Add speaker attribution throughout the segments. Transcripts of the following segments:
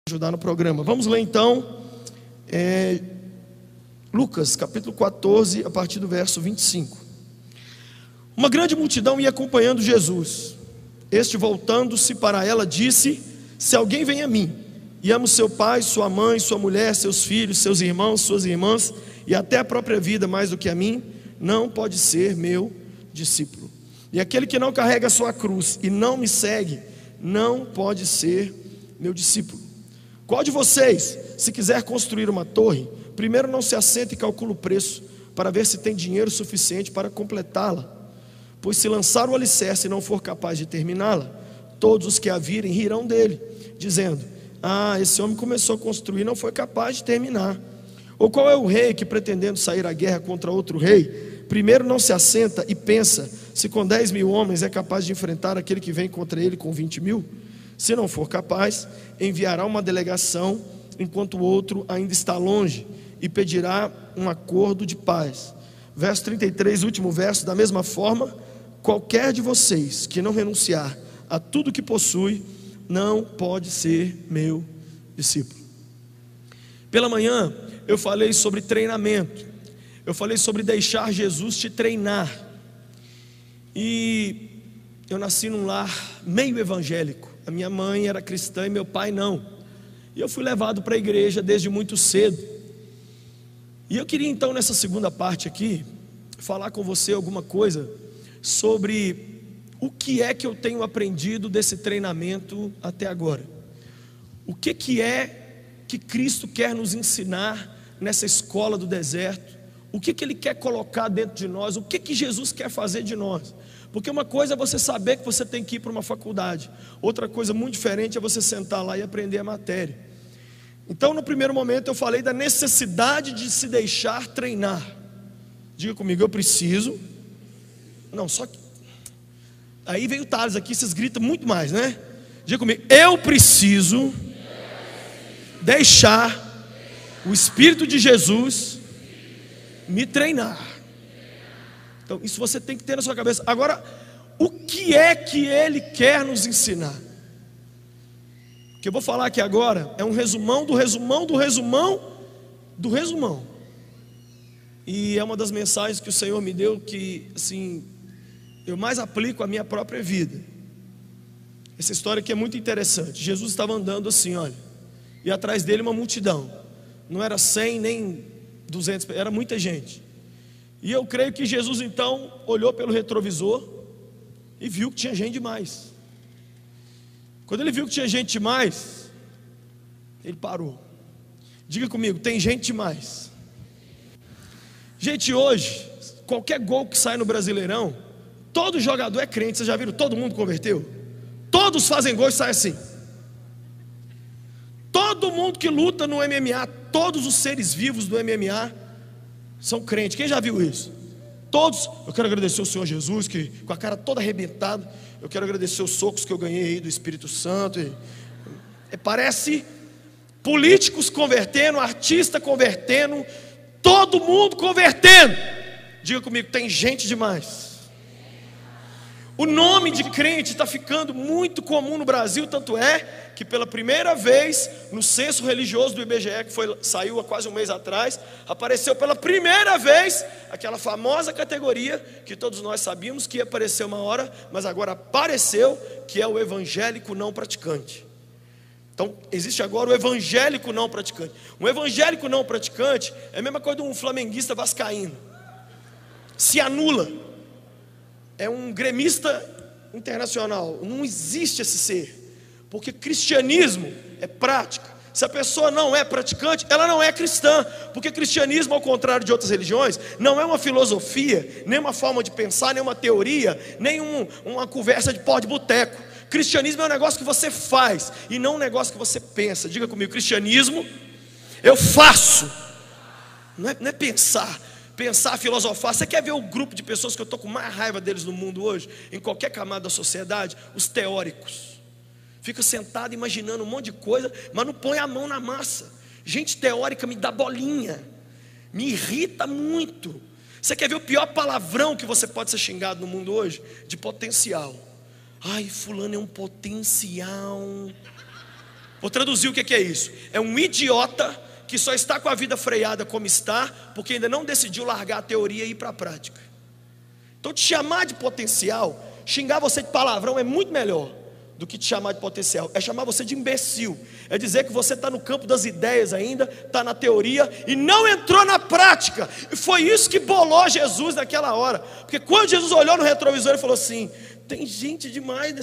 Speaker 1: Ajudar no programa. Vamos ler então Lucas capítulo 14, a partir do verso 25. Uma grande multidão ia acompanhando Jesus. Este, voltando-se para ela, disse: se alguém vem a mim e ama o seu pai, sua mãe, sua mulher, seus filhos, seus irmãos, suas irmãs e até a própria vida mais do que a mim, não pode ser meu discípulo. E aquele que não carrega a sua cruz e não me segue, não pode ser meu discípulo. Qual de vocês, se quiser construir uma torre, primeiro não se assenta e calcula o preço, para ver se tem dinheiro suficiente para completá-la? Pois se lançar o alicerce e não for capaz de terminá-la, todos os que a virem rirão dele, dizendo: esse homem começou a construir e não foi capaz de terminar. Ou qual é o rei que, pretendendo sair à guerra contra outro rei, primeiro não se assenta e pensa se com 10.000 homens é capaz de enfrentar aquele que vem contra ele com 20.000? Se não for capaz, enviará uma delegação enquanto o outro ainda está longe e pedirá um acordo de paz. Verso 33, último verso: da mesma forma, qualquer de vocês que não renunciar a tudo que possui, não pode ser meu discípulo. Pela manhã eu falei sobre treinamento, eu falei sobre deixar Jesus te treinar. E eu nasci num lar meio evangélico. A minha mãe era cristã e meu pai não. E eu fui levado para a igreja desde muito cedo. E eu queria então, nessa segunda parte aqui, falar com você alguma coisa sobre o que é que eu tenho aprendido desse treinamento até agora. O que é que Cristo quer nos ensinar nessa escola do deserto? O que Ele quer colocar dentro de nós? O que Jesus quer fazer de nós? Porque uma coisa é você saber que você tem que ir para uma faculdade, outra coisa muito diferente é você sentar lá e aprender a matéria. Então, no primeiro momento eu falei da necessidade de se deixar treinar. Diga comigo: eu preciso. Não, só que aí vem o Thales aqui, vocês gritam muito mais, né? Diga comigo: eu preciso deixar o Espírito de Jesus me treinar. Então isso você tem que ter na sua cabeça. Agora, o que é que Ele quer nos ensinar? O que eu vou falar aqui agora é um resumão do resumão do resumão do resumão. E é uma das mensagens que o Senhor me deu que, assim, eu mais aplico à minha própria vida. Essa história aqui é muito interessante. Jesus estava andando assim, olha, e atrás dele uma multidão. Não era 100 nem 200, era muita gente. E eu creio que Jesus então olhou pelo retrovisor e viu que tinha gente demais. Quando ele viu que tinha gente demais, ele parou. Diga comigo: tem gente demais. Gente, hoje, qualquer gol que sai no Brasileirão, todo jogador é crente. Vocês já viram? Todo mundo converteu. Todos fazem gol e saem assim. Todo mundo que luta no MMA, todos os seres vivos do MMA são crentes. Quem já viu isso? Todos. Eu quero agradecer o Senhor Jesus, que com a cara toda arrebentada. Eu quero agradecer os socos que eu ganhei aí do Espírito Santo. Parece políticos convertendo, artista convertendo, todo mundo convertendo. Diga comigo: tem gente demais. O nome de crente está ficando muito comum no Brasil, tanto é que pela primeira vez no censo religioso do IBGE, que saiu há quase um mês atrás, apareceu pela primeira vez aquela famosa categoria que todos nós sabíamos que ia aparecer uma hora, mas agora apareceu, que é o evangélico não praticante. Então existe agora o evangélico não praticante. Um evangélico não praticante é a mesma coisa de um flamenguista vascaíno. Se anula. É um gremista internacional. Não existe esse ser, porque cristianismo é prática. Se a pessoa não é praticante, ela não é cristã, porque cristianismo, ao contrário de outras religiões, não é uma filosofia, nem uma forma de pensar, nem uma teoria, nem uma conversa de pó de boteco. Cristianismo é um negócio que você faz e não um negócio que você pensa. Diga comigo: cristianismo eu faço, não é pensar, filosofar. Você quer ver o grupo de pessoas que eu estou com mais raiva deles no mundo hoje, em qualquer camada da sociedade? Os teóricos. Fica sentado imaginando um monte de coisa, mas não põe a mão na massa. Gente teórica me dá bolinha, me irrita muito. Você quer ver o pior palavrão que você pode ser xingado no mundo hoje? De potencial. Ai, fulano é um potencial. Vou traduzir o que é isso. É um idiota que só está com a vida freada como está, porque ainda não decidiu largar a teoria e ir para a prática. Então te chamar de potencial, xingar você de palavrão é muito melhor do que te chamar de potencial. É chamar você de imbecil. É dizer que você está no campo das ideias ainda, está na teoria e não entrou na prática. E foi isso que bolou Jesus naquela hora. Porque quando Jesus olhou no retrovisor, ele falou assim: tem gente demais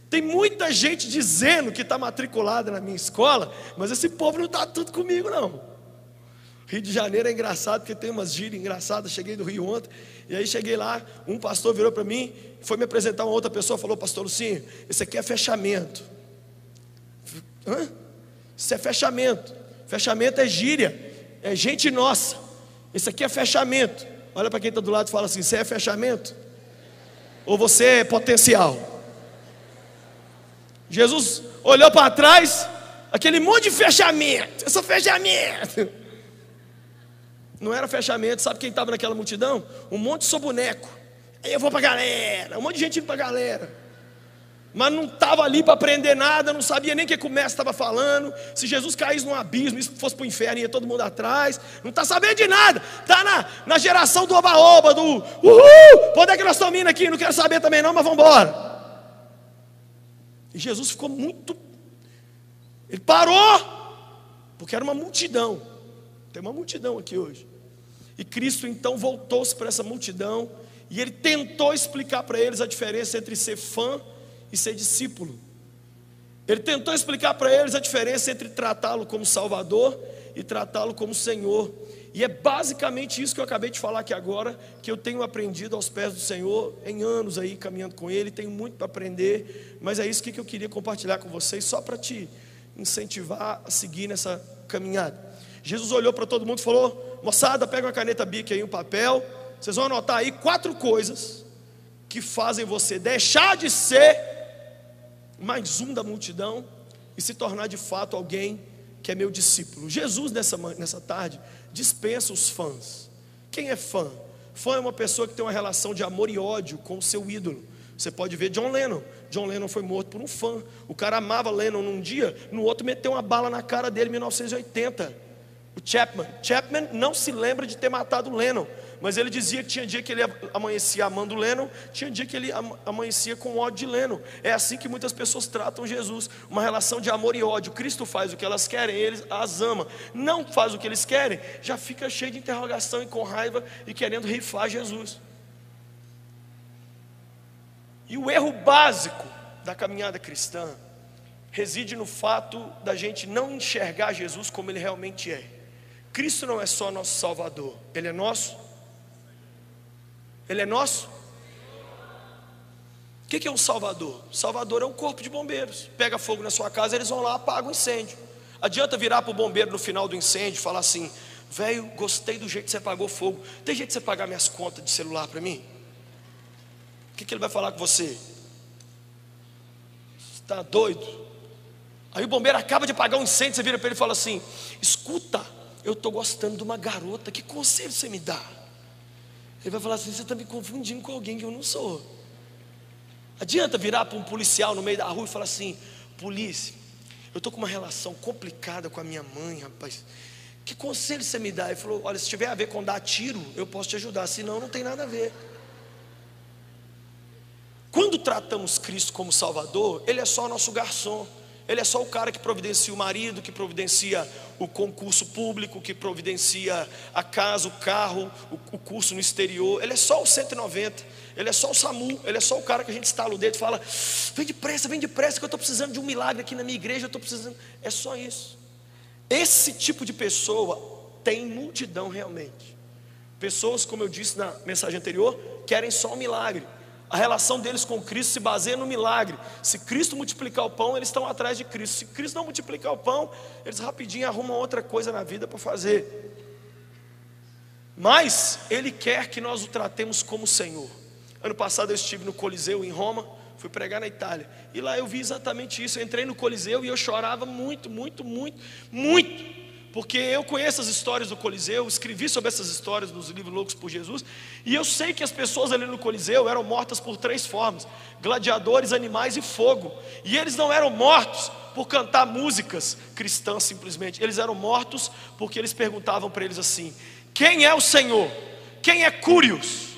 Speaker 1: tem muita gente dizendo que está matriculada na minha escola, mas esse povo não está tudo comigo não. Rio de Janeiro é engraçado, porque tem umas gírias engraçadas. Cheguei do Rio ontem, e aí cheguei lá, um pastor virou para mim, foi me apresentar uma outra pessoa, falou: pastor Lucinho, esse aqui é fechamento. Hã? Isso é fechamento. Fechamento é gíria, é gente nossa. Esse aqui é fechamento. Olha para quem está do lado e fala assim: você é fechamento? Ou você é potencial? Jesus olhou para trás, aquele monte de fechamento. Eu sou fechamento. Não era fechamento. Sabe quem estava naquela multidão? Um monte de soboneco. Aí eu vou para a galera, um monte de gente indo para a galera, mas não estava ali para aprender nada, não sabia nem o que o mestre estava falando. Se Jesus caísse num abismo, isso fosse para o inferno, ia todo mundo atrás. Não está sabendo de nada. Está na geração do oba-oba, do uhul, onde é que nós estamos indo aqui? Não quero saber também não, mas vamos embora. E Jesus ficou muito... Ele parou, porque era uma multidão. Tem uma multidão aqui hoje. E Cristo então voltou-se para essa multidão, e Ele tentou explicar para eles a diferença entre ser fã e ser discípulo. Ele tentou explicar para eles a diferença entre tratá-lo como Salvador e tratá-lo como Senhor. E é basicamente isso que eu acabei de falar aqui agora, que eu tenho aprendido aos pés do Senhor, em anos aí caminhando com Ele, tenho muito para aprender, mas é isso que eu queria compartilhar com vocês, só para te incentivar a seguir nessa caminhada. Jesus olhou para todo mundo e falou: moçada, pega uma caneta Bic aí, um papel, vocês vão anotar aí 4 coisas que fazem você deixar de ser mais um da multidão e se tornar de fato alguém que é meu discípulo. Jesus nessa tarde dispensa os fãs. Quem é fã? Fã é uma pessoa que tem uma relação de amor e ódio com o seu ídolo. Você pode ver John Lennon. John Lennon foi morto por um fã. O cara amava Lennon num dia, no outro meteu uma bala na cara dele em 1980. O Chapman não se lembra de ter matado Lennon, mas ele dizia que tinha dia que ele amanhecia amando Lennon, tinha dia que ele amanhecia com ódio de Lennon. É assim que muitas pessoas tratam Jesus, uma relação de amor e ódio. Cristo faz o que elas querem, ele as ama. Não faz o que eles querem, já fica cheio de interrogação e com raiva e querendo rifar Jesus. E o erro básico da caminhada cristã reside no fato da gente não enxergar Jesus como Ele realmente é. Cristo não é só nosso Salvador, Ele é nosso. Ele é nosso. O que é um Salvador? Salvador é um corpo de bombeiros. Pega fogo na sua casa, eles vão lá, apagam o incêndio. Adianta virar para o bombeiro no final do incêndio e falar assim: velho, gostei do jeito que você apagou fogo, tem jeito de você pagar minhas contas de celular para mim? O que ele vai falar com você? Você está doido? Aí o bombeiro acaba de apagar um incêndio, você vira para ele e fala assim: escuta, eu estou gostando de uma garota, que conselho você me dá? Ele vai falar assim: você está me confundindo com alguém que eu não sou. Adianta virar para um policial no meio da rua e falar assim: polícia, eu estou com uma relação complicada com a minha mãe, rapaz, que conselho você me dá? Ele falou: olha, se tiver a ver com dar tiro, eu posso te ajudar, senão não tem nada a ver. Quando tratamos Cristo como Salvador, Ele é só nosso garçom. Ele é só o cara que providencia o marido, que providencia o concurso público, que providencia a casa, o carro, o curso no exterior. Ele é só o 190, ele é só o SAMU, ele é só o cara que a gente estala o dedo e fala: vem depressa que eu estou precisando de um milagre aqui na minha igreja, eu estou precisando. É só isso. Esse tipo de pessoa tem multidão realmente. Pessoas, como eu disse na mensagem anterior, querem só um milagre. A relação deles com Cristo se baseia no milagre. Se Cristo multiplicar o pão, eles estão atrás de Cristo. Se Cristo não multiplicar o pão, eles rapidinho arrumam outra coisa na vida para fazer. Mas Ele quer que nós o tratemos como Senhor. Ano passado eu estive no Coliseu em Roma, fui pregar na Itália, e lá eu vi exatamente isso. Eu entrei no Coliseu e eu chorava muito, porque eu conheço as histórias do Coliseu, escrevi sobre essas histórias nos livros Loucos por Jesus, e eu sei que as pessoas ali no Coliseu eram mortas por 3 formas: gladiadores, animais e fogo. E eles não eram mortos por cantar músicas cristãs simplesmente. Eles eram mortos porque eles perguntavam para eles assim: quem é o Senhor? Quem é Cúrios?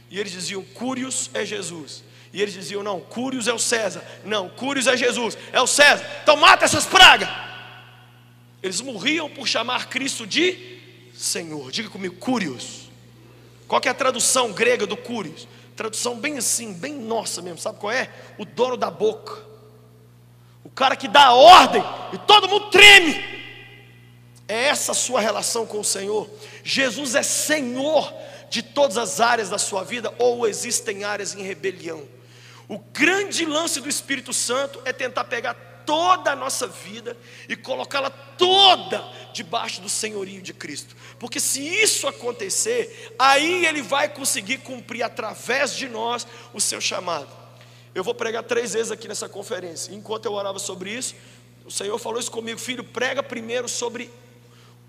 Speaker 1: E eles diziam: Cúrios é Jesus. E eles diziam: não, Cúrios é o César. Não, Cúrios é Jesus, é o César. Então mata essas pragas. Eles morriam por chamar Cristo de Senhor. Diga comigo, Cúrios. Qual que é a tradução grega do Cúrios? Tradução bem assim, bem nossa mesmo. Sabe qual é? O dono da boca, o cara que dá a ordem e todo mundo treme. É essa a sua relação com o Senhor. Jesus é Senhor de todas as áreas da sua vida, ou existem áreas em rebelião? O grande lance do Espírito Santo é tentar pegar toda a nossa vida e colocá-la toda debaixo do senhorio de Cristo. Porque se isso acontecer, aí Ele vai conseguir cumprir através de nós o seu chamado. Eu vou pregar 3 vezes aqui nessa conferência. Enquanto eu orava sobre isso, o Senhor falou isso comigo: filho, prega primeiro sobre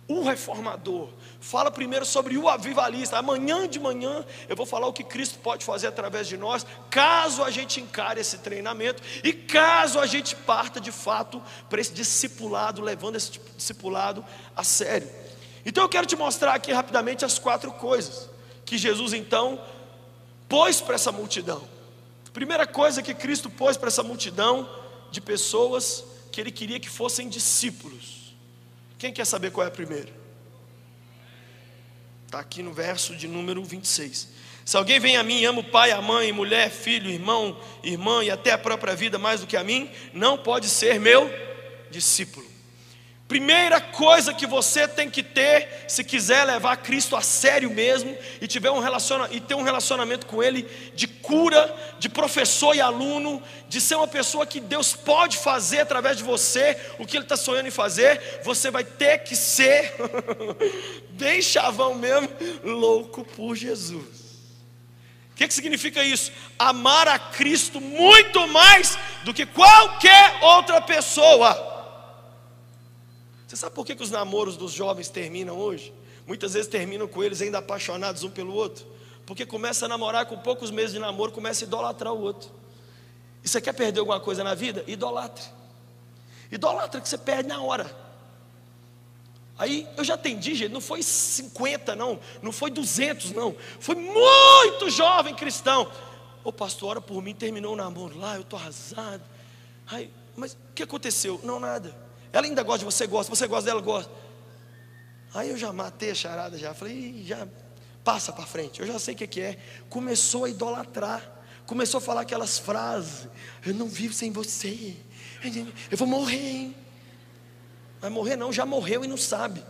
Speaker 1: o reformador, fala primeiro sobre o avivalista. Amanhã de manhã eu vou falar o que Cristo pode fazer através de nós, caso a gente encare esse treinamento e caso a gente parta de fato para esse discipulado, levando esse discipulado a sério. Então eu quero te mostrar aqui rapidamente as 4 coisas que Jesus então pôs para essa multidão. Primeira coisa que Cristo pôs para essa multidão de pessoas que Ele queria que fossem discípulos. Quem quer saber qual é a primeira? Está aqui no verso de número 26. Se alguém vem a mim e ama o pai, a mãe, mulher, filho, irmão, irmã e até a própria vida mais do que a mim, não pode ser meu discípulo. Primeira coisa que você tem que ter, se quiser levar Cristo a sério mesmo e ter um relacionamento com Ele de cura, de professor e aluno, de ser uma pessoa que Deus pode fazer através de você o que Ele está sonhando em fazer, você vai ter que ser bem chavão mesmo, louco por Jesus. O que significa isso? Amar a Cristo muito mais do que qualquer outra pessoa. Você sabe por que os namoros dos jovens terminam hoje? Muitas vezes terminam com eles ainda apaixonados um pelo outro, porque começa a namorar, com poucos meses de namoro começa a idolatrar o outro. E você quer perder alguma coisa na vida? Idolatre. Idolatra que você perde na hora. Aí eu já atendi, gente, não foi 50 não foi 200 não, foi muito jovem cristão. Ô pastor, ora por mim, terminou o namoro lá, eu estou arrasado. Aí, mas o que aconteceu? Não, nada. Ela ainda gosta de você, você gosta dela, gosta. Aí eu já matei a charada, já falei, já passa para frente, eu já sei o que é. Começou a idolatrar, começou a falar aquelas frases: eu não vivo sem você, eu vou morrer, hein? Vai morrer não, já morreu e não sabe.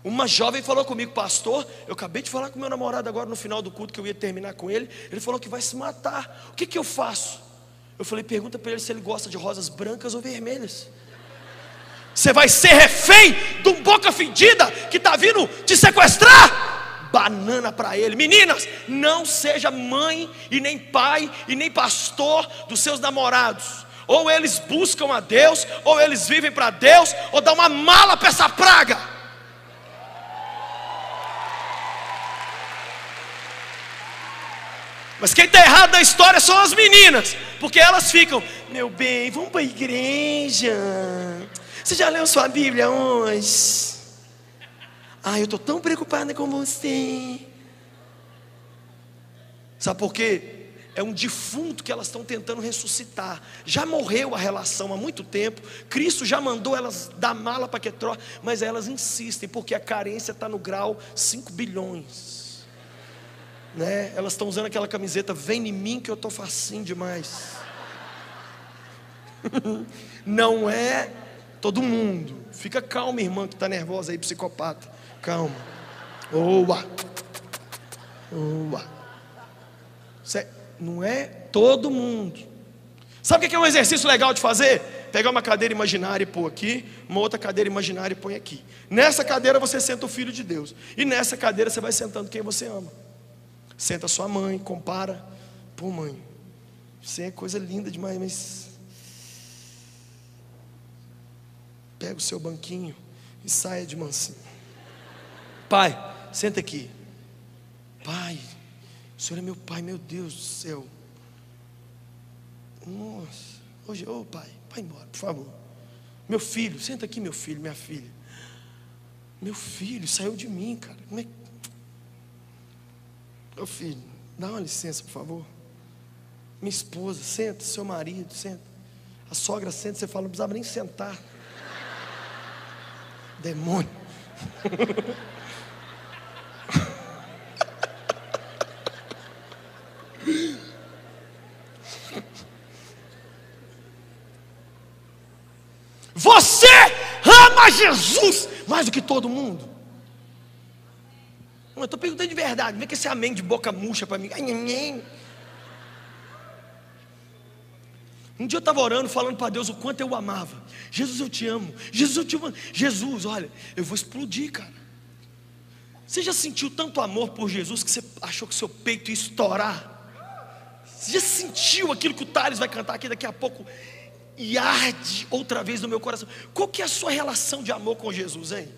Speaker 1: Uma jovem falou comigo: pastor, eu acabei de falar com meu namorado agora no final do culto que eu ia terminar com ele. Ele falou que vai se matar, o que eu faço? Eu falei: pergunta para ele se ele gosta de rosas brancas ou vermelhas. Você vai ser refém de um boca fedida que está vindo te sequestrar? Banana para ele. Meninas, não seja mãe e nem pai e nem pastor dos seus namorados. Ou eles buscam a Deus, ou eles vivem para Deus, ou dá uma mala para essa praga. Mas quem está errado na história são as meninas, porque elas ficam: meu bem, vamos para a igreja. Você já leu sua Bíblia hoje? Eu estou tão preocupada com você. Sabe por quê? É um defunto que elas estão tentando ressuscitar. Já morreu a relação há muito tempo. Cristo já mandou elas dar mala para Quetró, mas elas insistem, porque a carência está no grau 5 bilhões. Né? Elas estão usando aquela camiseta: vem em mim que eu estou facinho demais. Não é todo mundo. Fica calma, irmã que está nervosa aí, psicopata. Calma. Oa. Não é todo mundo. Sabe o que é um exercício legal de fazer? Pegar uma cadeira imaginária e pôr aqui, uma outra cadeira imaginária e põe aqui. Nessa cadeira você senta o Filho de Deus, e nessa cadeira você vai sentando quem você ama. Senta sua mãe, compara. Pô, mãe, você é coisa linda demais, mas pega o seu banquinho e saia de mansinho. Pai, senta aqui. Pai, o Senhor é meu pai, meu Deus do céu. Nossa, Hoje, pai, vai embora, por favor. Meu filho, senta aqui, meu filho, minha filha. Meu filho saiu de mim, cara. Meu filho, dá uma licença, por favor. Minha esposa, senta, seu marido, senta. A sogra senta, você fala, não precisava nem sentar. Demônio. Você ama Jesus mais do que todo mundo? Eu estou perguntando de verdade. Não vem com esse amém de boca murcha para mim. Um dia eu estava orando, falando para Deus o quanto eu o amava. Jesus, eu te amo. Jesus, eu te amo. Jesus, olha, eu vou explodir, cara. Você já sentiu tanto amor por Jesus que você achou que seu peito ia estourar? Você já sentiu aquilo que o Thales vai cantar aqui daqui a pouco? E arde outra vez no meu coração. Qual que é a sua relação de amor com Jesus, hein?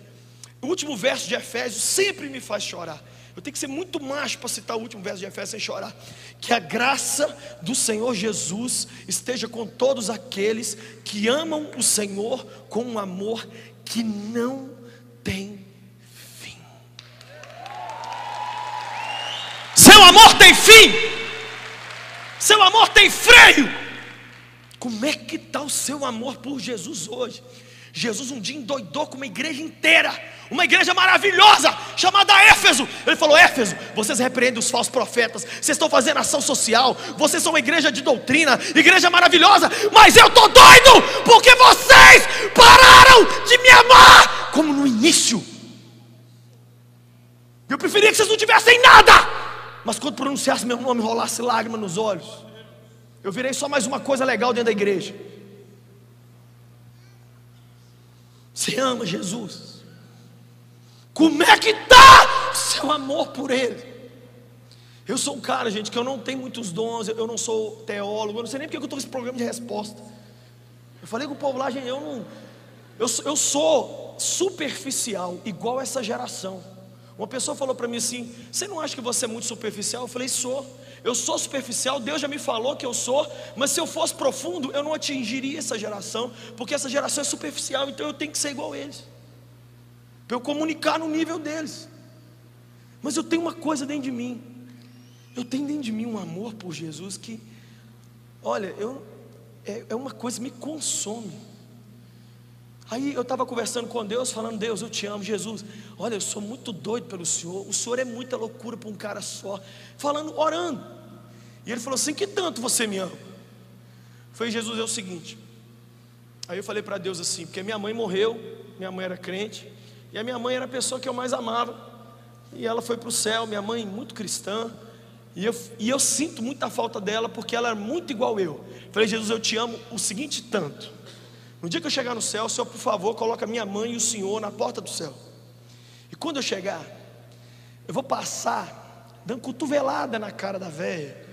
Speaker 1: O último verso de Efésios sempre me faz chorar. Eu tenho que ser muito macho para citar o último verso de Efésios sem chorar. Que a graça do Senhor Jesus esteja com todos aqueles que amam o Senhor com um amor que não tem fim. Seu amor tem fim. Seu amor tem freio. Como é que está o seu amor por Jesus hoje? Jesus um dia endoidou com uma igreja inteira, uma igreja maravilhosa, chamada Éfeso. Ele falou: Éfeso, vocês repreendem os falsos profetas, vocês estão fazendo ação social, vocês são uma igreja de doutrina, igreja maravilhosa, mas eu estou doido, porque vocês pararam de me amar, como no início. Eu preferia que vocês não tivessem nada, mas quando pronunciasse meu nome, rolasse lágrima nos olhos. Eu virei só mais uma coisa legal dentro da igreja. Você ama Jesus? Como é que está seu amor por Ele? Eu sou um cara, gente, que eu não tenho muitos dons. Eu não sou teólogo. Eu não sei nem porque eu estou nesse programa de resposta. Eu falei com o povo lá, gente, eu sou superficial, igual essa geração. Uma pessoa falou para mim assim: você não acha que você é muito superficial? Eu falei: sou. Eu sou superficial, Deus já me falou que eu sou. Mas se eu fosse profundo, eu não atingiria essa geração, porque essa geração é superficial. Então eu tenho que ser igual a eles, para eu comunicar no nível deles. Mas eu tenho uma coisa dentro de mim. Eu tenho dentro de mim um amor por Jesus que, olha, é uma coisa que me consome. Aí eu estava conversando com Deus, falando: Deus, eu te amo. Jesus, olha, eu sou muito doido pelo Senhor. O Senhor é muita loucura para um cara só. Falando, orando. E Ele falou assim: que tanto você me ama? Foi Jesus, é o seguinte. Aí eu falei para Deus assim, porque minha mãe morreu, minha mãe era crente, e a minha mãe era a pessoa que eu mais amava, e ela foi para o céu. Minha mãe muito cristã, e eu sinto muita falta dela, porque ela é muito igual eu. Falei: Jesus, eu te amo o seguinte tanto. No dia que eu chegar no céu, o Senhor, por favor, coloca minha mãe e o Senhor na porta do céu. E quando eu chegar, eu vou passar dando cotovelada na cara da velha.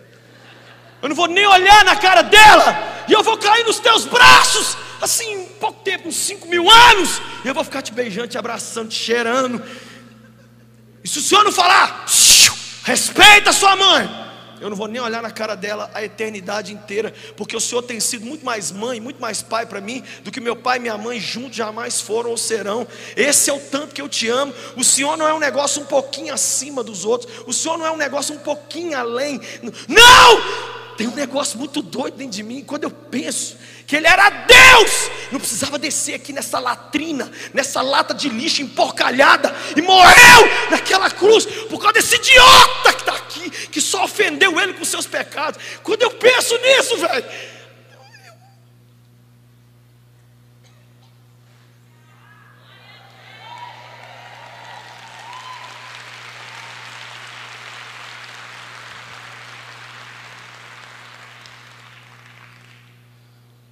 Speaker 1: Eu não vou nem olhar na cara dela, e eu vou cair nos teus braços, assim, um pouco tempo, uns 5.000 anos, e eu vou ficar te beijando, te abraçando, te cheirando. E se o Senhor não falar, respeita a sua mãe, eu não vou nem olhar na cara dela a eternidade inteira, porque o Senhor tem sido muito mais mãe, muito mais pai para mim, do que meu pai e minha mãe juntos jamais foram ou serão. Esse é o tanto que eu te amo. O Senhor não é um negócio um pouquinho acima dos outros, o Senhor não é um negócio um pouquinho além. Não! Tem um negócio muito doido dentro de mim. Quando eu penso que Ele era Deus, não precisava descer aqui nessa latrina, nessa lata de lixo emporcalhada, e morreu naquela cruz, por causa desse idiota que está aqui, que só ofendeu Ele com seus pecados. Quando eu penso nisso, velho,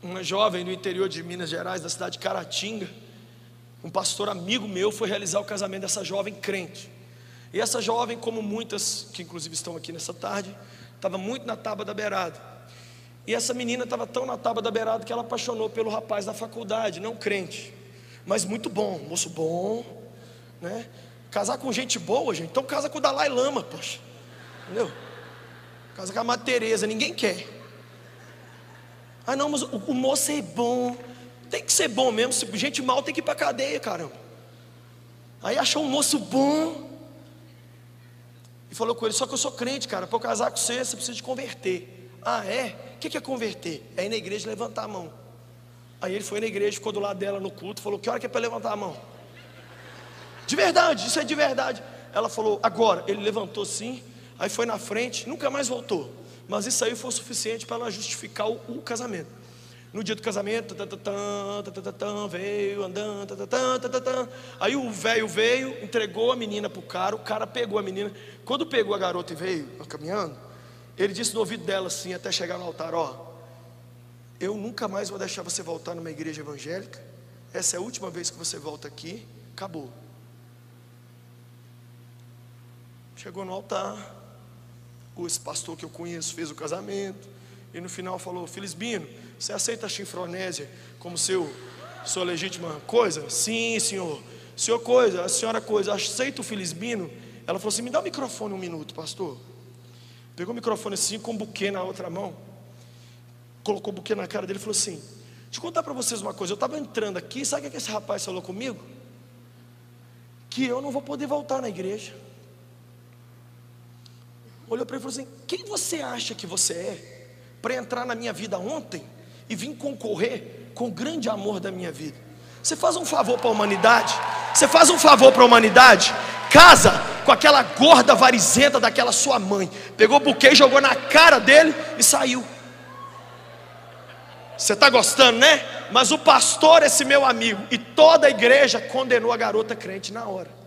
Speaker 1: uma jovem no interior de Minas Gerais, da cidade de Caratinga, um pastor amigo meu foi realizar o casamento dessa jovem crente. E essa jovem, como muitas que inclusive estão aqui nessa tarde, estava muito na tábua da beirada. E essa menina estava tão na tábua da beirada que ela apaixonou pelo rapaz da faculdade, não crente, mas muito bom, moço bom, né? Casar com gente boa, gente, então casa com o Dalai Lama, poxa, entendeu? Casa com a Madre Teresa, ninguém quer. Ah não, mas o moço é bom. Tem que ser bom mesmo, gente mal tem que ir para cadeia, caramba. Aí achou um moço bom e falou com ele: só que eu sou crente, cara, para eu casar com você, você precisa de converter. Ah é? O que é converter? É ir na igreja e levantar a mão. Aí ele foi na igreja, ficou do lado dela no culto, falou: que hora que é para levantar a mão? De verdade, isso é de verdade. Ela falou: agora. Ele levantou sim, aí foi na frente, nunca mais voltou. Mas isso aí foi o suficiente para ela justificar o casamento. No dia do casamento, veio andando, aí o velho veio, entregou a menina para o cara pegou a menina. Quando pegou a garota e veio caminhando, ele disse no ouvido dela assim, até chegar no altar: ó, eu nunca mais vou deixar você voltar numa igreja evangélica. Essa é a última vez que você volta aqui, acabou. Chegou no altar, esse pastor que eu conheço fez o casamento, e no final falou: Felisbino, você aceita a chifronésia como sua legítima coisa? Sim, senhor. Senhor coisa, a senhora coisa, aceita o Felisbino? Ela falou assim: me dá o microfone um minuto, pastor. Pegou o microfone assim, com um buquê na outra mão, colocou o buquê na cara dele e falou assim: deixa eu contar para vocês uma coisa. Eu estava entrando aqui, sabe o que esse rapaz falou comigo? Que eu não vou poder voltar na igreja. Olhou para ele e falou assim: quem você acha que você é para entrar na minha vida ontem e vir concorrer com o grande amor da minha vida? Você faz um favor para a humanidade? Você faz um favor para a humanidade? Casa com aquela gorda varizenta daquela sua mãe. Pegou o buquê, jogou na cara dele e saiu. Você está gostando, né? Mas o pastor, esse meu amigo, e toda a igreja condenou a garota crente na hora.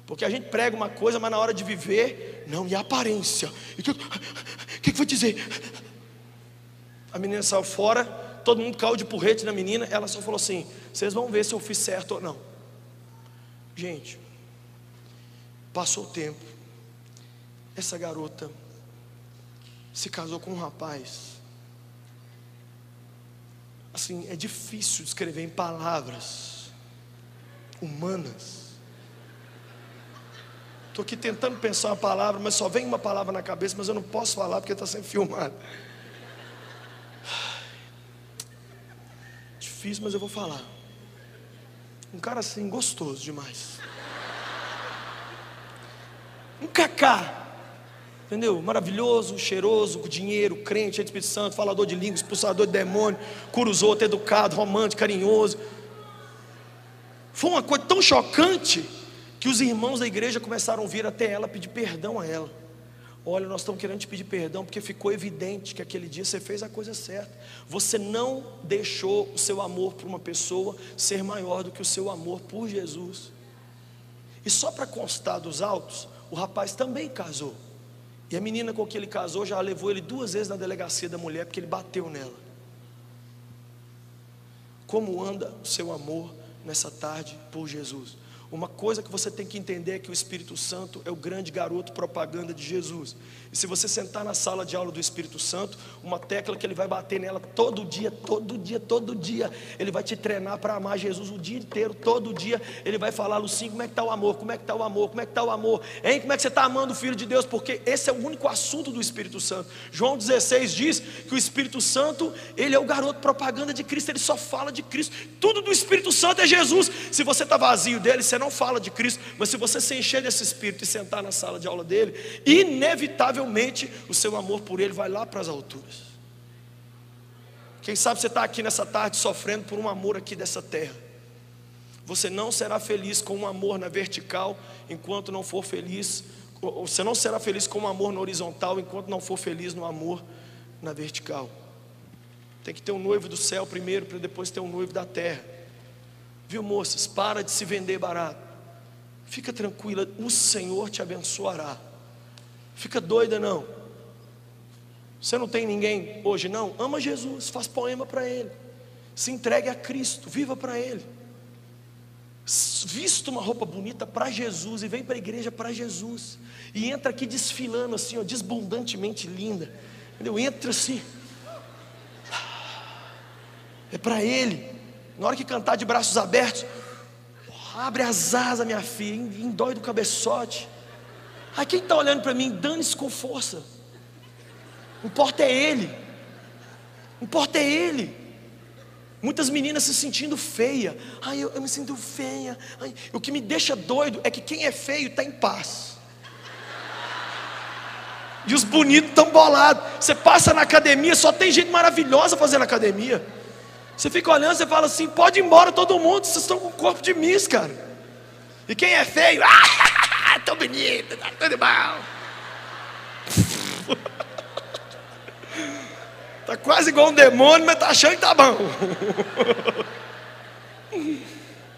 Speaker 1: Porque a gente prega uma coisa, mas na hora de viver, não, e a aparência? O que vou dizer? A menina saiu fora, todo mundo caiu de porrete na menina. Ela só falou assim: vocês vão ver se eu fiz certo ou não. Gente, passou o tempo, essa garota se casou com um rapaz. Assim, é difícil descrever em palavras humanas. Estou aqui tentando pensar uma palavra, mas só vem uma palavra na cabeça, mas eu não posso falar porque está sendo filmado. Difícil, mas eu vou falar. Um cara assim, gostoso demais. Um cacá, entendeu? Maravilhoso, cheiroso, com dinheiro, crente, cheio de Espírito Santo, falador de línguas, expulsador de demônio, curuzoto, educado, romântico, carinhoso. Foi uma coisa tão chocante que os irmãos da igreja começaram a vir até ela pedir perdão a ela. Olha, nós estamos querendo te pedir perdão porque ficou evidente que aquele dia você fez a coisa certa. Você não deixou o seu amor por uma pessoa ser maior do que o seu amor por Jesus. E só para constar dos autos, o rapaz também casou. E a menina com que ele casou já levou ele 2 vezes na delegacia da mulher porque ele bateu nela. Como anda o seu amor nessa tarde por Jesus? Uma coisa que você tem que entender é que o Espírito Santo é o grande garoto propaganda de Jesus. E se você sentar na sala de aula do Espírito Santo, uma tecla que ele vai bater nela todo dia, todo dia, todo dia. Ele vai te treinar para amar Jesus o dia inteiro, todo dia. Ele vai falar: Lucinho, como é que está o amor? Como é que está o amor? Como é que está o amor? Hein? Como é que você está amando o Filho de Deus? Porque esse é o único assunto do Espírito Santo. João 16 diz que o Espírito Santo, ele é o garoto propaganda de Cristo. Ele só fala de Cristo. Tudo do Espírito Santo é Jesus. Se você está vazio dele, você não fala de Cristo. Mas se você se encher desse Espírito e sentar na sala de aula dele, inevitavelmente o seu amor por ele vai lá para as alturas. Quem sabe você está aqui nessa tarde sofrendo por um amor aqui dessa terra. Você não será feliz com um amor na vertical enquanto não for feliz. Você não será feliz com um amor na horizontal enquanto não for feliz no amor na vertical. Tem que ter um noivo do céu primeiro, para depois ter um noivo da terra. Viu, moças? Para de se vender barato. Fica tranquila, o Senhor te abençoará. Fica doida não. Você não tem ninguém hoje não? Ama Jesus, faz poema para Ele. Se entregue a Cristo, viva para Ele. Vista uma roupa bonita para Jesus e vem para a igreja para Jesus. E entra aqui desfilando assim, ó, desbundantemente linda. Entendeu? Entra assim. É para Ele. Na hora que cantar de braços abertos, abre as asas, minha filha, endói do cabeçote. Aí quem está olhando para mim, dane-se com força. O importa é Ele. importa é ele. Muitas meninas se sentindo feia. Ai, eu me sinto feia. Ai, o que me deixa doido é que quem é feio está em paz. E os bonitos estão bolados. Você passa na academia, só tem gente maravilhosa fazendo academia. Você fica olhando, você fala assim: pode ir embora todo mundo, vocês estão com o corpo de Miss, cara. E quem é feio, tão bonito, tá tudo bom. Tá quase igual um demônio, mas tá achando que tá bom.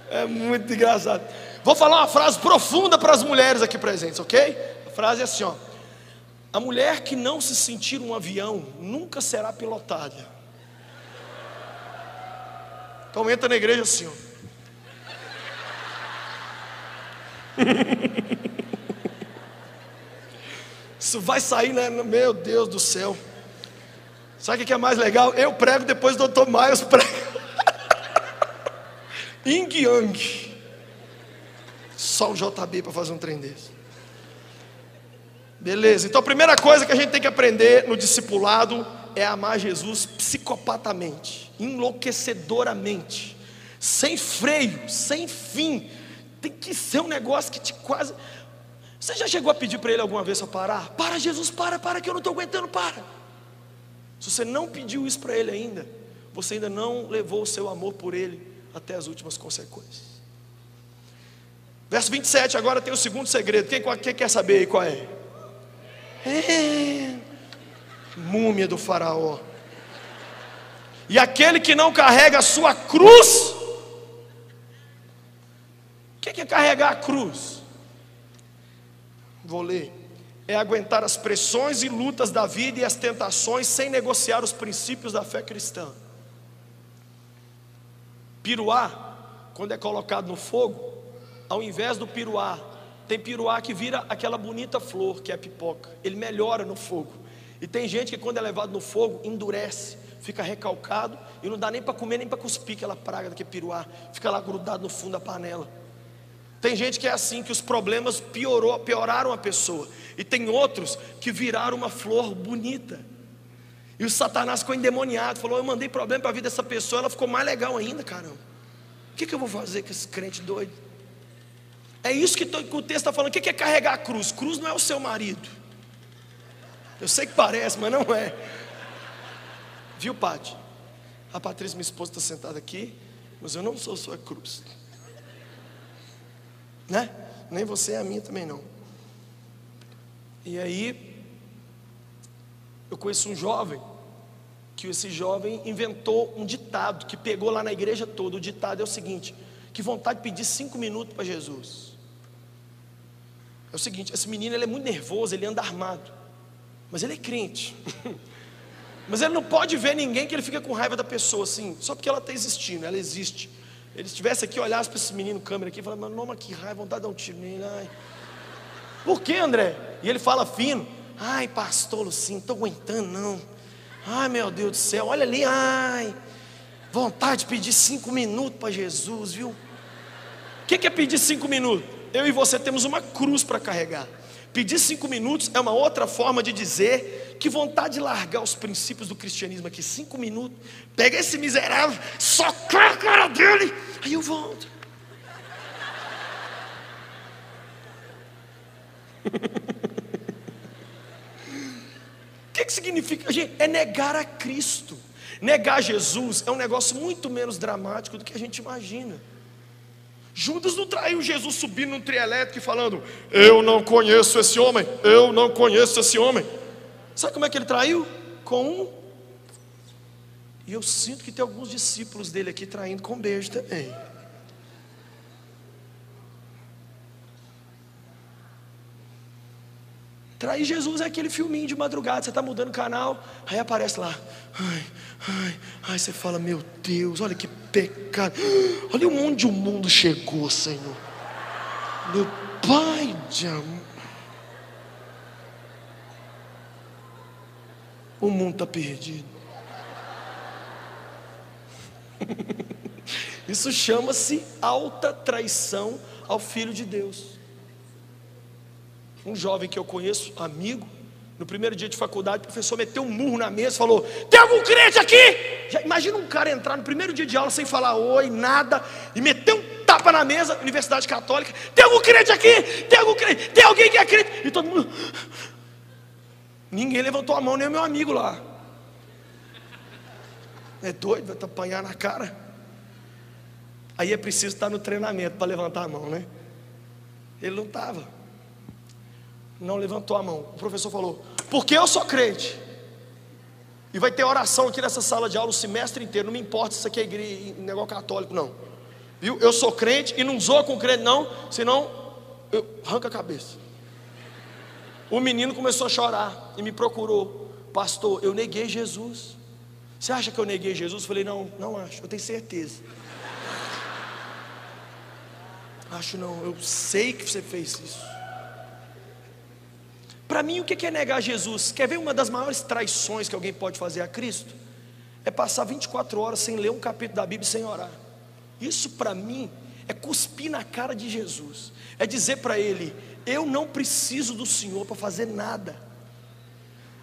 Speaker 1: É muito engraçado. Vou falar uma frase profunda para as mulheres aqui presentes, ok? A frase é assim, ó: a mulher que não se sentir um avião nunca será pilotada. Então entra na igreja assim, ó. Isso vai sair, né? Meu Deus do céu. Sabe o que é mais legal? Eu prego, depois o Dr. Miles prega. Yin Yang. Só o JB para fazer um trem desse. Beleza, então a primeira coisa que a gente tem que aprender no discipulado é amar Jesus psicopatamente, enlouquecedoramente, sem freio, sem fim. Tem que ser um negócio que te quase... Você já chegou a pedir para ele alguma vez para parar? Para, Jesus, para que eu não estou aguentando, para. Se você não pediu isso para ele ainda, você ainda não levou o seu amor por ele até as últimas consequências. Verso 27, agora tem o segundo segredo. Quem quer saber aí qual é? Múmia do faraó. E aquele que não carrega a sua cruz. O que é carregar a cruz? Vou ler. É aguentar as pressões e lutas da vida e as tentações sem negociar os princípios da fé cristã. Piruá, quando é colocado no fogo, ao invés do piruá, tem piruá que vira aquela bonita flor que é a pipoca. Ele melhora no fogo. E tem gente que quando é levado no fogo endurece, fica recalcado e não dá nem para comer nem para cuspir aquela praga daquele piruá, fica lá grudado no fundo da panela. Tem gente que é assim, que os problemas pioraram a pessoa. E tem outros que viraram uma flor bonita. E o Satanás ficou endemoniado, falou: eu mandei problema para a vida dessa pessoa, ela ficou mais legal ainda, caramba. O que eu vou fazer com esse crente doido? É isso que o texto está falando. O que é carregar a cruz? Cruz não é o seu marido. Eu sei que parece, mas não é. Viu, Pati? A Patrícia, minha esposa, está sentada aqui, mas eu não sou sua cruz, né? Nem você é a minha também não. E aí eu conheço um jovem, que esse jovem inventou um ditado, que pegou lá na igreja toda. O ditado é o seguinte: que vontade de pedir 5 minutos para Jesus. É o seguinte: esse menino, ele é muito nervoso, ele anda armado, mas ele é crente. Mas ele não pode ver ninguém que ele fica com raiva da pessoa assim, só porque ela está existindo, ela existe. Ele estivesse aqui, olhasse para esse menino, câmera aqui, e falasse: meu nome, que raiva, vontade de dar um tiro nele. Ai. Por que, André? E ele fala fino: ai, pastor Lucinho, não estou aguentando não. Ai, meu Deus do céu, olha ali, ai, vontade de pedir 5 minutos para Jesus, viu? O que é pedir 5 minutos? Eu e você temos uma cruz para carregar. Pedir 5 minutos é uma outra forma de dizer que vontade de largar os princípios do cristianismo aqui. 5 minutos, pega esse miserável, socar a cara dele, aí eu volto. O que significa, gente? É negar a Cristo. Negar Jesus é um negócio muito menos dramático do que a gente imagina. Judas não traiu Jesus subindo num trio elétrico e falando: eu não conheço esse homem, eu não conheço esse homem. Sabe como é que ele traiu? Com um. E eu sinto que tem alguns discípulos dele aqui traindo com beijo também. Trair Jesus é aquele filminho de madrugada, você está mudando o canal, aí aparece lá, ai, você fala: meu Deus, olha que pecado, olha onde o mundo chegou, Senhor, meu Pai de amor, o mundo está perdido. Isso chama-se alta traição ao Filho de Deus. Um jovem que eu conheço, amigo, No primeiro dia de faculdade, o professor meteu um murro na mesa e falou: tem algum crente aqui? Já imagina um cara entrar no primeiro dia de aula sem falar oi, nada, e meter um tapa na mesa, Universidade Católica: tem algum crente aqui? Tem algum crente? Tem alguém que é crente? E todo mundo... Ninguém levantou a mão, nem o meu amigo lá. É doido, vai te apanhar na cara. Aí é preciso estar no treinamento para levantar a mão, né? Ele não estava. Não levantou a mão. O professor falou: porque eu sou crente. E vai ter oração aqui nessa sala de aula o semestre inteiro. Não me importa se isso aqui é igreja, negócio católico, não. Viu? Eu sou crente e não zoa com crente, não. Senão, eu arranco a cabeça. O menino começou a chorar e me procurou: pastor, eu neguei Jesus. Você acha que eu neguei Jesus? Eu falei: não, não acho, eu tenho certeza. Acho não, eu sei que você fez isso. Para mim, o que é negar Jesus? Quer ver uma das maiores traições que alguém pode fazer a Cristo? É passar 24 horas sem ler um capítulo da Bíblia e sem orar. Isso para mim é cuspir na cara de Jesus. É dizer para Ele: eu não preciso do Senhor para fazer nada.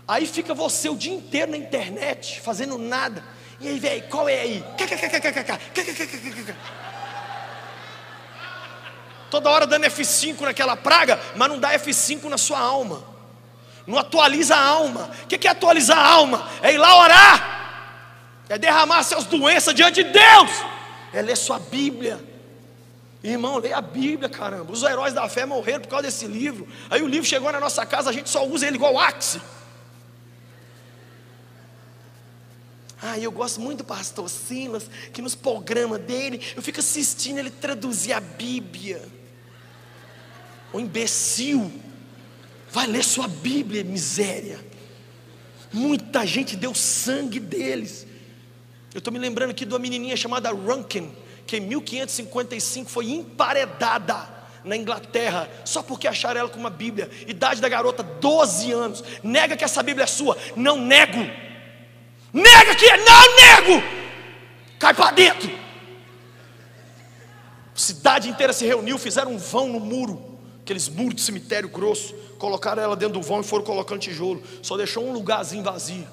Speaker 1: Aí fica você o dia inteiro na internet fazendo nada. E aí, velho, qual é aí? Toda hora dando F5 naquela praga, mas não dá F5 na sua alma. Não atualiza a alma. O que é atualizar a alma? É ir lá orar, é derramar suas doenças diante de Deus, é ler sua Bíblia. Irmão, leia a Bíblia, caramba. Os heróis da fé morreram por causa desse livro. Aí o livro chegou na nossa casa, a gente só usa ele igual Axe. Eu gosto muito do pastor Silas, que nos programas dele, eu fico assistindo ele traduzir a Bíblia. O imbecil, vai ler sua Bíblia, miséria. Muita gente deu sangue deles. Eu estou me lembrando aqui de uma menininha chamada Rankin, que em 1555 foi emparedada na Inglaterra, só porque acharam ela com uma Bíblia. Idade da garota, 12 anos. Nega que essa Bíblia é sua. Não nego. Nega que é, não nego. Cai para dentro. A cidade inteira se reuniu, fizeram um vão no muro, aqueles muros de cemitério grosso, colocaram ela dentro do vão e foram colocando tijolo. Só deixou um lugarzinho vazio.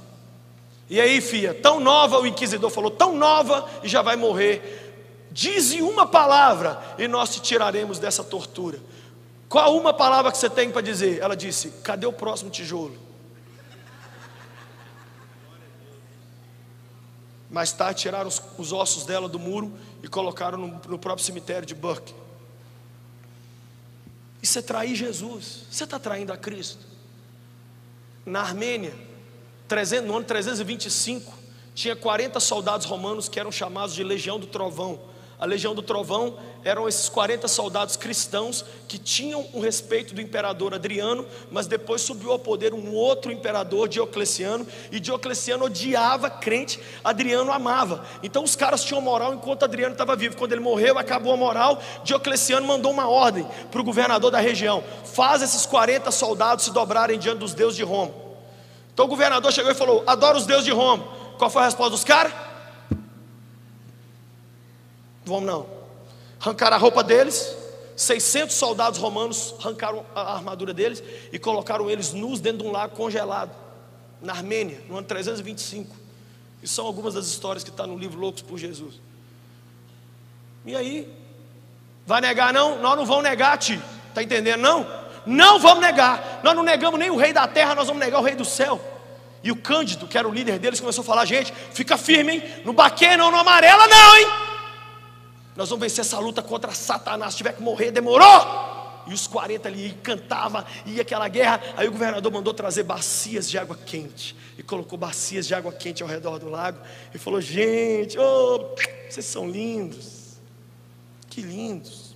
Speaker 1: E aí, filha, tão nova, o inquisidor falou, tão nova e já vai morrer. Dize uma palavra e nós te tiraremos dessa tortura. Qual uma palavra que você tem para dizer? Ela disse: cadê o próximo tijolo? Mais tarde tiraram os ossos dela do muro e colocaram no próprio cemitério de Burke. Isso é trair Jesus. Você está traindo a Cristo. Na Armênia, no ano 325, tinha 40 soldados romanos que eram chamados de Legião do Trovão. A Legião do Trovão eram esses 40 soldados cristãos que tinham o respeito do imperador Adriano, mas depois subiu ao poder um outro imperador, Diocleciano, e Diocleciano odiava crente, Adriano amava. Então os caras tinham moral enquanto Adriano estava vivo. Quando ele morreu, acabou a moral. Diocleciano mandou uma ordem para o governador da região: faz esses 40 soldados se dobrarem diante dos deuses de Roma. Então o governador chegou e falou: adoro os deuses de Roma. Qual foi a resposta dos caras? Vamos não. Arrancaram a roupa deles. 600 soldados romanos arrancaram a armadura deles e colocaram eles nus dentro de um lago congelado, na Armênia, no ano 325. E são algumas das histórias que estão no livro Loucos por Jesus. E aí, vai negar não? Nós não vamos negar, tio. Está entendendo não? Não vamos negar. Nós não negamos nem o rei da terra, nós vamos negar o rei do céu. E o Cândido, que era o líder deles, começou a falar: gente, fica firme, hein? Não baqueia não, não amarela não, hein? Nós vamos vencer essa luta contra Satanás. Se tiver que morrer, demorou. E os 40 ali cantavam, ia aquela guerra. Aí o governador mandou trazer bacias de água quente, e colocou bacias de água quente ao redor do lago, e falou: gente, vocês são lindos. Que lindos.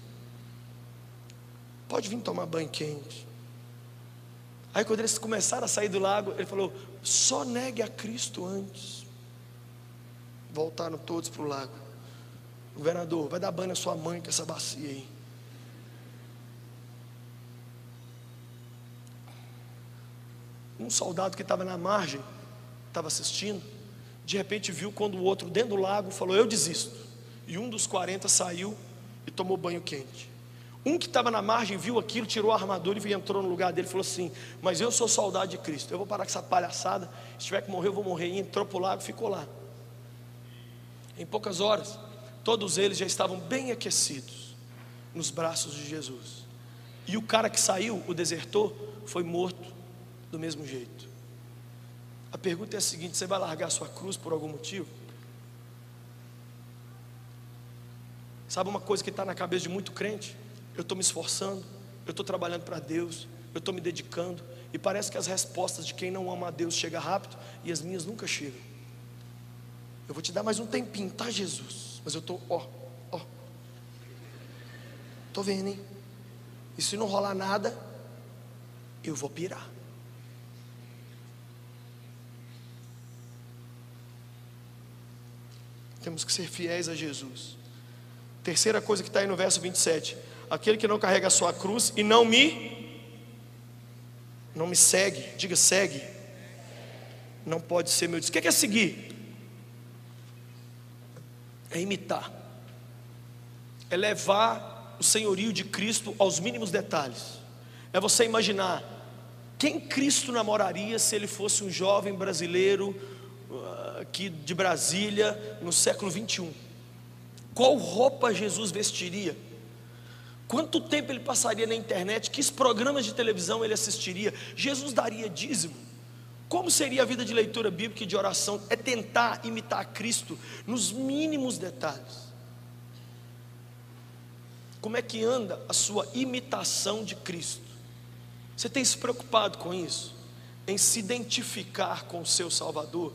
Speaker 1: Pode vir tomar banho quente. Aí quando eles começaram a sair do lago, ele falou: só negue a Cristo antes. Voltaram todos para o lago. Governador, vai dar banho na sua mãe com essa bacia aí. Um soldado que estava na margem, estava assistindo, de repente viu quando o outro dentro do lago falou: eu desisto. E um dos 40 saiu e tomou banho quente. Um que estava na margem viu aquilo, tirou a armadura e entrou no lugar dele e falou assim: mas eu sou soldado de Cristo, eu vou parar com essa palhaçada, se tiver que morrer eu vou morrer. E entrou para o lago e ficou lá. Em poucas horas, todos eles já estavam bem aquecidos nos braços de Jesus. E o cara que saiu, o desertor, foi morto do mesmo jeito. A pergunta é a seguinte: você vai largar sua cruz por algum motivo? Sabe uma coisa que está na cabeça de muito crente? Eu estou me esforçando, eu estou trabalhando para Deus, eu estou me dedicando, e parece que as respostas de quem não ama a Deus chegam rápido, e as minhas nunca chegam. Eu vou te dar mais um tempinho, tá, Jesus? Mas eu estou, estou vendo, hein? E se não rolar nada, eu vou pirar. Temos que ser fiéis a Jesus. Terceira coisa que está aí no verso 27: aquele que não carrega a sua cruz e não me segue, diga segue, não pode ser meu discípulo. O que é seguir? É imitar, é levar o senhorio de Cristo aos mínimos detalhes. É você imaginar quem Cristo namoraria se ele fosse um jovem brasileiro aqui de Brasília no século 21. Qual roupa Jesus vestiria? Quanto tempo ele passaria na internet? Que programas de televisão ele assistiria? Jesus daria dízimo? Como seria a vida de leitura bíblica e de oração? É tentar imitar Cristo nos mínimos detalhes. Como é que anda a sua imitação de Cristo? Você tem se preocupado com isso? Em se identificar com o seu Salvador?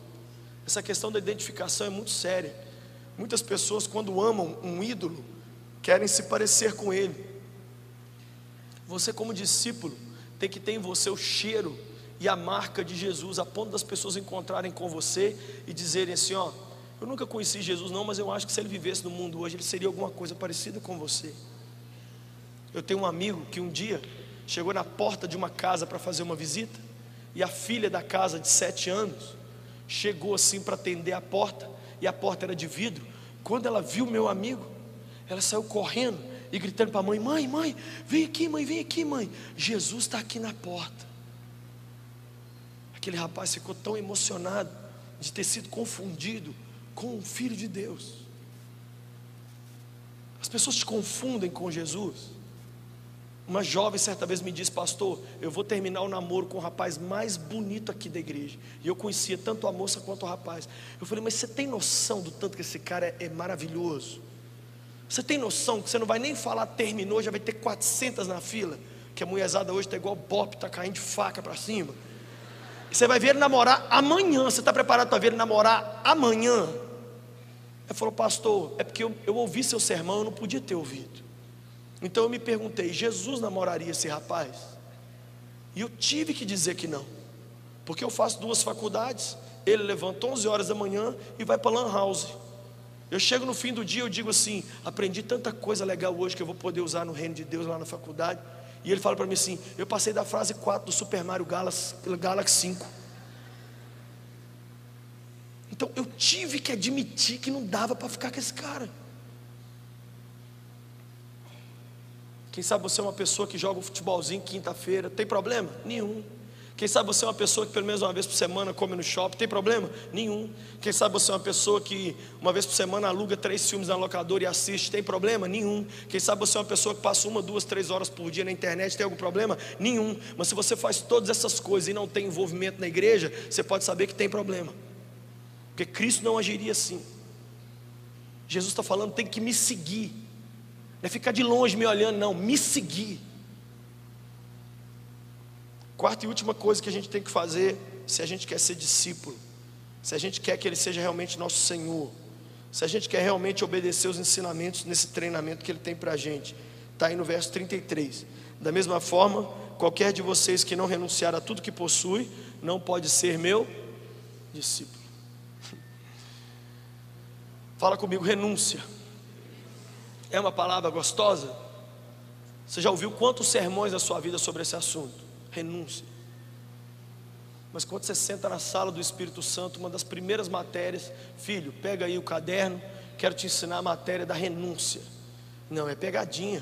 Speaker 1: Essa questão da identificação é muito séria. Muitas pessoas, quando amam um ídolo, querem se parecer com ele. Você, como discípulo, tem que ter em você o cheiro e a marca de Jesus, a ponto das pessoas encontrarem com você e dizerem assim: ó, eu nunca conheci Jesus não, mas eu acho que se ele vivesse no mundo hoje, ele seria alguma coisa parecida com você. Eu tenho um amigo que um dia chegou na porta de uma casa para fazer uma visita, e a filha da casa de 7 anos chegou assim para atender a porta, e a porta era de vidro. Quando ela viu meu amigo, ela saiu correndo e gritando para a mãe: mãe, vem aqui mãe, Jesus está aqui na porta. Aquele rapaz ficou tão emocionado de ter sido confundido com o Filho de Deus. As pessoas te confundem com Jesus. Uma jovem certa vez me disse: pastor, eu vou terminar o namoro com o rapaz mais bonito aqui da igreja. E eu conhecia tanto a moça quanto o rapaz. Eu falei: mas você tem noção do tanto que esse cara é maravilhoso? Você tem noção que você não vai nem falar terminou, já vai ter 400 na fila? Que a mulherzada hoje está igual Bob, está caindo de faca para cima. E você vai ver ele namorar amanhã. Você está preparado para ver ele namorar amanhã? Ele falou: pastor, é porque eu ouvi seu sermão, eu não podia ter ouvido. Então eu me perguntei: Jesus namoraria esse rapaz? E eu tive que dizer que não, porque eu faço 2 faculdades. Ele levanta 11 horas da manhã e vai para a Lan House. Eu chego no fim do dia, eu digo assim: aprendi tanta coisa legal hoje que eu vou poder usar no reino de Deus lá na faculdade. E ele fala para mim assim: eu passei da frase 4 do Super Mario Galaxy 5. Então eu tive que admitir que não dava para ficar com esse cara. Quem sabe você é uma pessoa que joga um futebolzinho quinta-feira, tem problema? Nenhum. Quem sabe você é uma pessoa que pelo menos uma vez por semana come no shopping, tem problema? Nenhum. Quem sabe você é uma pessoa que uma vez por semana aluga 3 filmes na locadora e assiste, tem problema? Nenhum. Quem sabe você é uma pessoa que passa 1, 2, 3 horas por dia na internet, tem algum problema? Nenhum. Mas se você faz todas essas coisas e não tem envolvimento na igreja, você pode saber que tem problema, porque Cristo não agiria assim. Jesus está falando: tem que me seguir. Não é ficar de longe me olhando, não, me seguir. Quarta e última coisa que a gente tem que fazer, se a gente quer ser discípulo, se a gente quer que Ele seja realmente nosso Senhor, se a gente quer realmente obedecer os ensinamentos nesse treinamento que Ele tem para a gente, está aí no verso 33. Da mesma forma, qualquer de vocês que não renunciar a tudo que possui, não pode ser meu discípulo. Fala comigo: renúncia. É uma palavra gostosa? Você já ouviu quantos sermões na sua vida sobre esse assunto? Renúncia. Mas quando você senta na sala do Espírito Santo, uma das primeiras matérias: filho, pega aí o caderno, quero te ensinar a matéria da renúncia. Não, é pegadinha.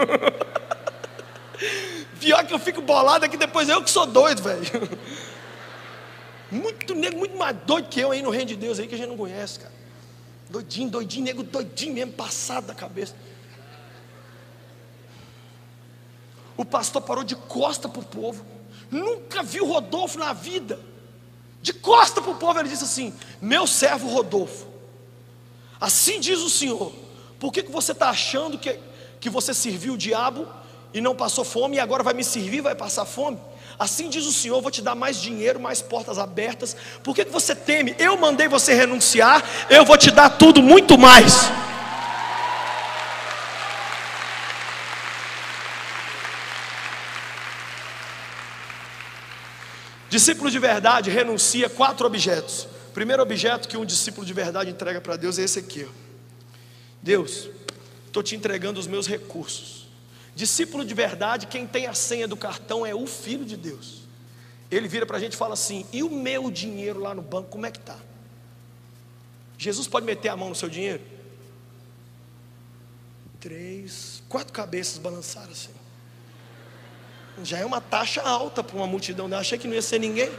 Speaker 1: Pior que eu fico bolado é que depois eu que sou doido, velho. Muito nego, muito mais doido que eu aí no reino de Deus aí, que a gente não conhece, cara. Doidinho, doidinho, nego doidinho mesmo, passado da cabeça. O pastor parou de costa para o povo. Nunca viu Rodolfo na vida. De costa para o povo, ele disse assim: meu servo Rodolfo, assim diz o Senhor, por que você está achando que você serviu o diabo e não passou fome, e agora vai me servir e vai passar fome? Assim diz o Senhor, vou te dar mais dinheiro, mais portas abertas. Por que você teme? Eu mandei você renunciar, eu vou te dar tudo muito mais. Discípulo de verdade renuncia 4 objetos. O primeiro objeto que um discípulo de verdade entrega para Deus é esse aqui, ó. Deus, estou te entregando os meus recursos. Discípulo de verdade, quem tem a senha do cartão é o Filho de Deus. Ele vira para a gente e fala assim: e o meu dinheiro lá no banco, como é que está? Jesus pode meter a mão no seu dinheiro? 3, 4 cabeças balançaram assim. Já é uma taxa alta para uma multidão. Eu achei que não ia ser ninguém.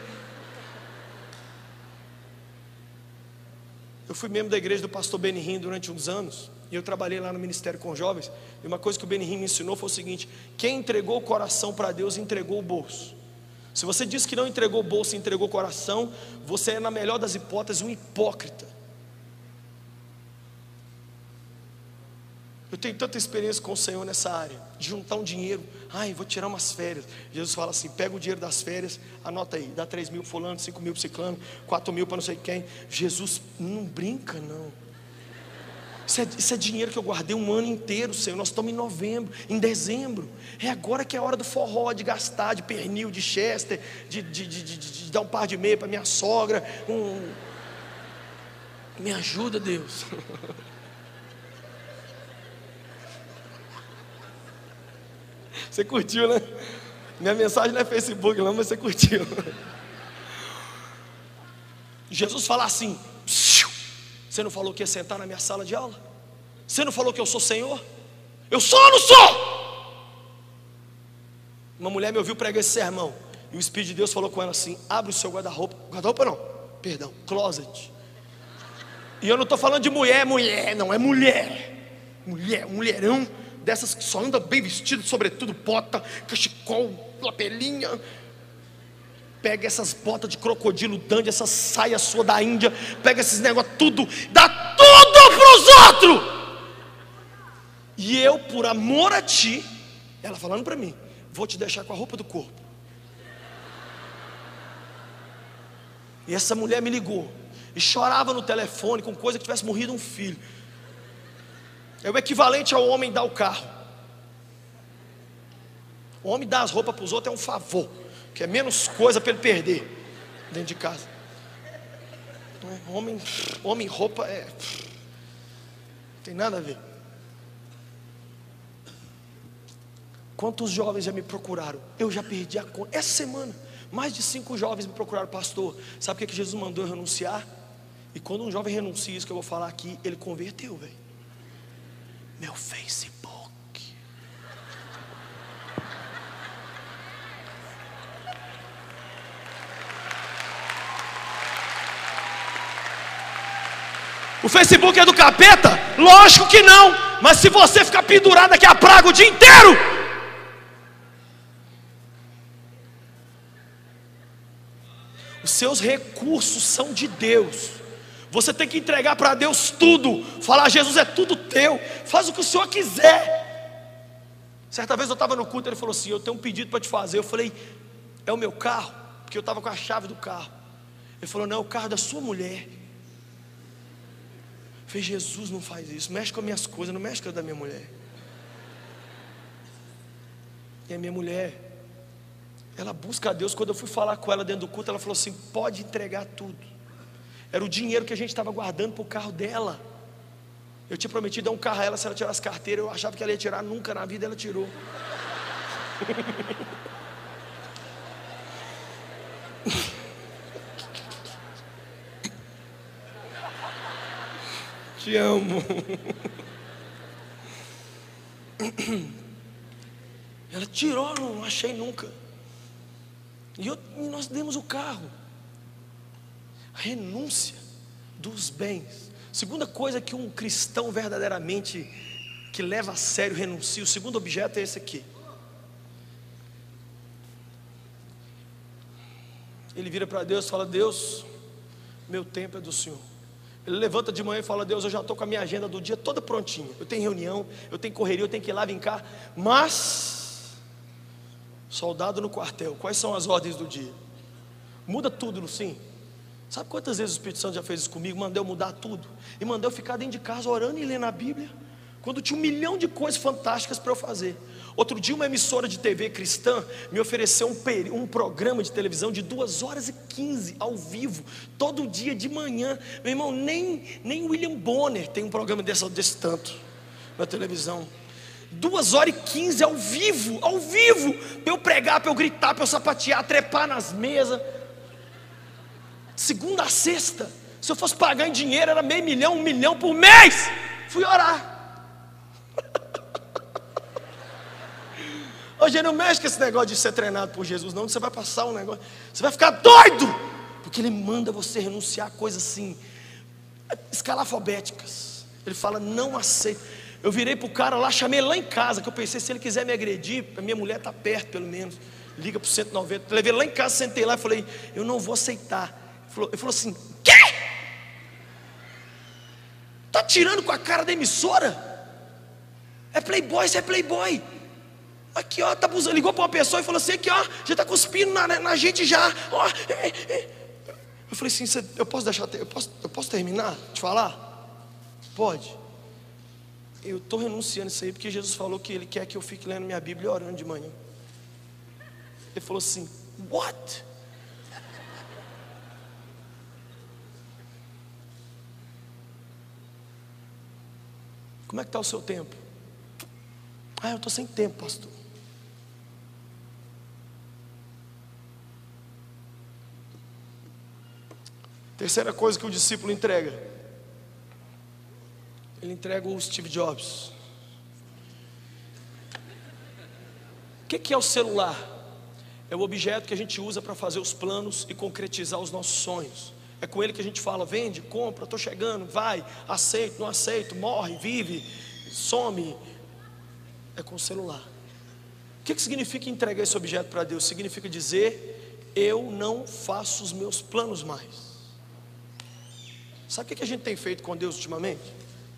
Speaker 1: Eu fui membro da igreja do pastor Benihim durante uns anos, e eu trabalhei lá no ministério com jovens. E uma coisa que o Benihim me ensinou foi o seguinte: quem entregou o coração para Deus, entregou o bolso. Se você diz que não entregou o bolso e entregou o coração, você é, na melhor das hipóteses, um hipócrita. Eu tenho tanta experiência com o Senhor nessa área, de juntar um dinheiro. Ai, vou tirar umas férias. Jesus fala assim: pega o dinheiro das férias, anota aí, dá 3 mil fulano, 5 mil para ciclano, 4 mil para não sei quem. Jesus não brinca não. Isso é dinheiro que eu guardei um ano inteiro, Senhor. Nós estamos em novembro, em dezembro. É agora que é a hora do forró, de gastar, de pernil, de chester, de dar um par de meia para minha sogra. Me ajuda, Deus. Você curtiu, né? Minha mensagem não é Facebook não, mas você curtiu. Jesus fala assim: você não falou que ia sentar na minha sala de aula? Você não falou que eu sou Senhor? Eu sou ou não sou? Uma mulher me ouviu pregar esse sermão, e o Espírito de Deus falou com ela assim: abre o seu guarda-roupa. Guarda-roupa não, perdão, closet. E eu não estou falando de mulher, não, é mulher. Mulherão dessas que só anda bem vestido, sobretudo bota, cachecol, lapelinha. Pega essas botas de crocodilo dandy, essa saia sua da Índia, pega esses negócios tudo, dá tudo para os outros. E eu, por amor a ti, ela falando para mim, vou te deixar com a roupa do corpo. E essa mulher me ligou e chorava no telefone com coisa que tivesse morrido um filho. É o equivalente ao homem dar o carro. O homem dar as roupas para os outros é um favor, que é menos coisa para ele perder dentro de casa. Homem roupa não tem nada a ver. Quantos jovens já me procuraram? Eu já perdi a conta. Essa semana, mais de 5 jovens me procuraram: pastor, sabe o que Jesus mandou eu renunciar? E quando um jovem renuncia, isso que eu vou falar aqui, ele converteu, velho. Meu Facebook. O Facebook é do capeta? Lógico que não. Mas se você ficar pendurado aqui a praga o dia inteiro, os seus recursos são de Deus. Você tem que entregar para Deus tudo. Falar: Jesus, é tudo teu, faz o que o Senhor quiser. Certa vez eu estava no culto, ele falou assim: eu tenho um pedido para te fazer. Eu falei: é o meu carro? Porque eu estava com a chave do carro. Ele falou: não, é o carro da sua mulher. Eu falei: Jesus, não faz isso, mexe com as minhas coisas, não mexe com a da minha mulher. E a minha mulher, ela busca a Deus. Quando eu fui falar com ela dentro do culto, ela falou assim: pode entregar tudo. Era o dinheiro que a gente estava guardando para o carro dela. Eu tinha prometido dar um carro a ela se ela tirasse carteira. Eu achava que ela ia tirar, nunca na vida ela tirou. Te amo. Ela tirou, não achei nunca. E nós demos o carro. Renúncia dos bens. Segunda coisa que um cristão verdadeiramente que leva a sério renuncia. O segundo objeto é esse aqui. Ele vira para Deus e fala: Deus, meu tempo é do Senhor. Ele levanta de manhã e fala: Deus, eu já estou com a minha agenda do dia toda prontinha. Eu tenho reunião, eu tenho correria, eu tenho que ir lá, vir cá. Mas, soldado no quartel, quais são as ordens do dia? Muda tudo, sim. Sabe quantas vezes o Espírito Santo já fez isso comigo? Mandou eu mudar tudo. E mandou eu ficar dentro de casa orando e lendo a Bíblia, quando tinha 1 milhão de coisas fantásticas para eu fazer. Outro dia uma emissora de TV cristã me ofereceu um programa de televisão de 2h15 ao vivo, todo dia de manhã. Meu irmão, nem William Bonner tem um programa desse tanto na televisão. 2h15 ao vivo, para eu pregar, para eu gritar, para eu sapatear, trepar nas mesas, segunda a sexta. Se eu fosse pagar em dinheiro, era $500 mil, $1 milhão por mês. Fui orar. Hoje não mexe com esse negócio de ser treinado por Jesus, não. Você vai passar um negócio, você vai ficar doido, porque Ele manda você renunciar a coisas assim, escalafobéticas. Ele fala, não aceito. Eu virei pro cara lá, chamei ele lá em casa, que eu pensei, se ele quiser me agredir, a minha mulher está perto pelo menos, liga pro 190. Levei ele lá em casa, sentei lá e falei, eu não vou aceitar. Ele falou assim, quê? Tá tirando com a cara da emissora? É playboy, você é playboy. Aqui ó, tá abusando. Ligou para uma pessoa e falou assim, aqui ó, já tá cuspindo na gente já. Ó, Eu falei assim, eu posso deixar, eu posso terminar de falar? Pode. Eu estou renunciando isso aí, porque Jesus falou que Ele quer que eu fique lendo minha Bíblia e orando de manhã. Ele falou assim, what? Como é que está o seu tempo? Eu estou sem tempo, pastor. Terceira coisa que o discípulo entrega, ele entrega o Steve Jobs. O que é o celular? É o objeto que a gente usa para fazer os planos e concretizar os nossos sonhos. É com ele que a gente fala, vende, compra, estou chegando, vai, aceito, não aceito, morre, vive, some. É com o celular. O que significa entregar esse objeto para Deus? Significa dizer, eu não faço os meus planos mais. Sabe o que a gente tem feito com Deus ultimamente?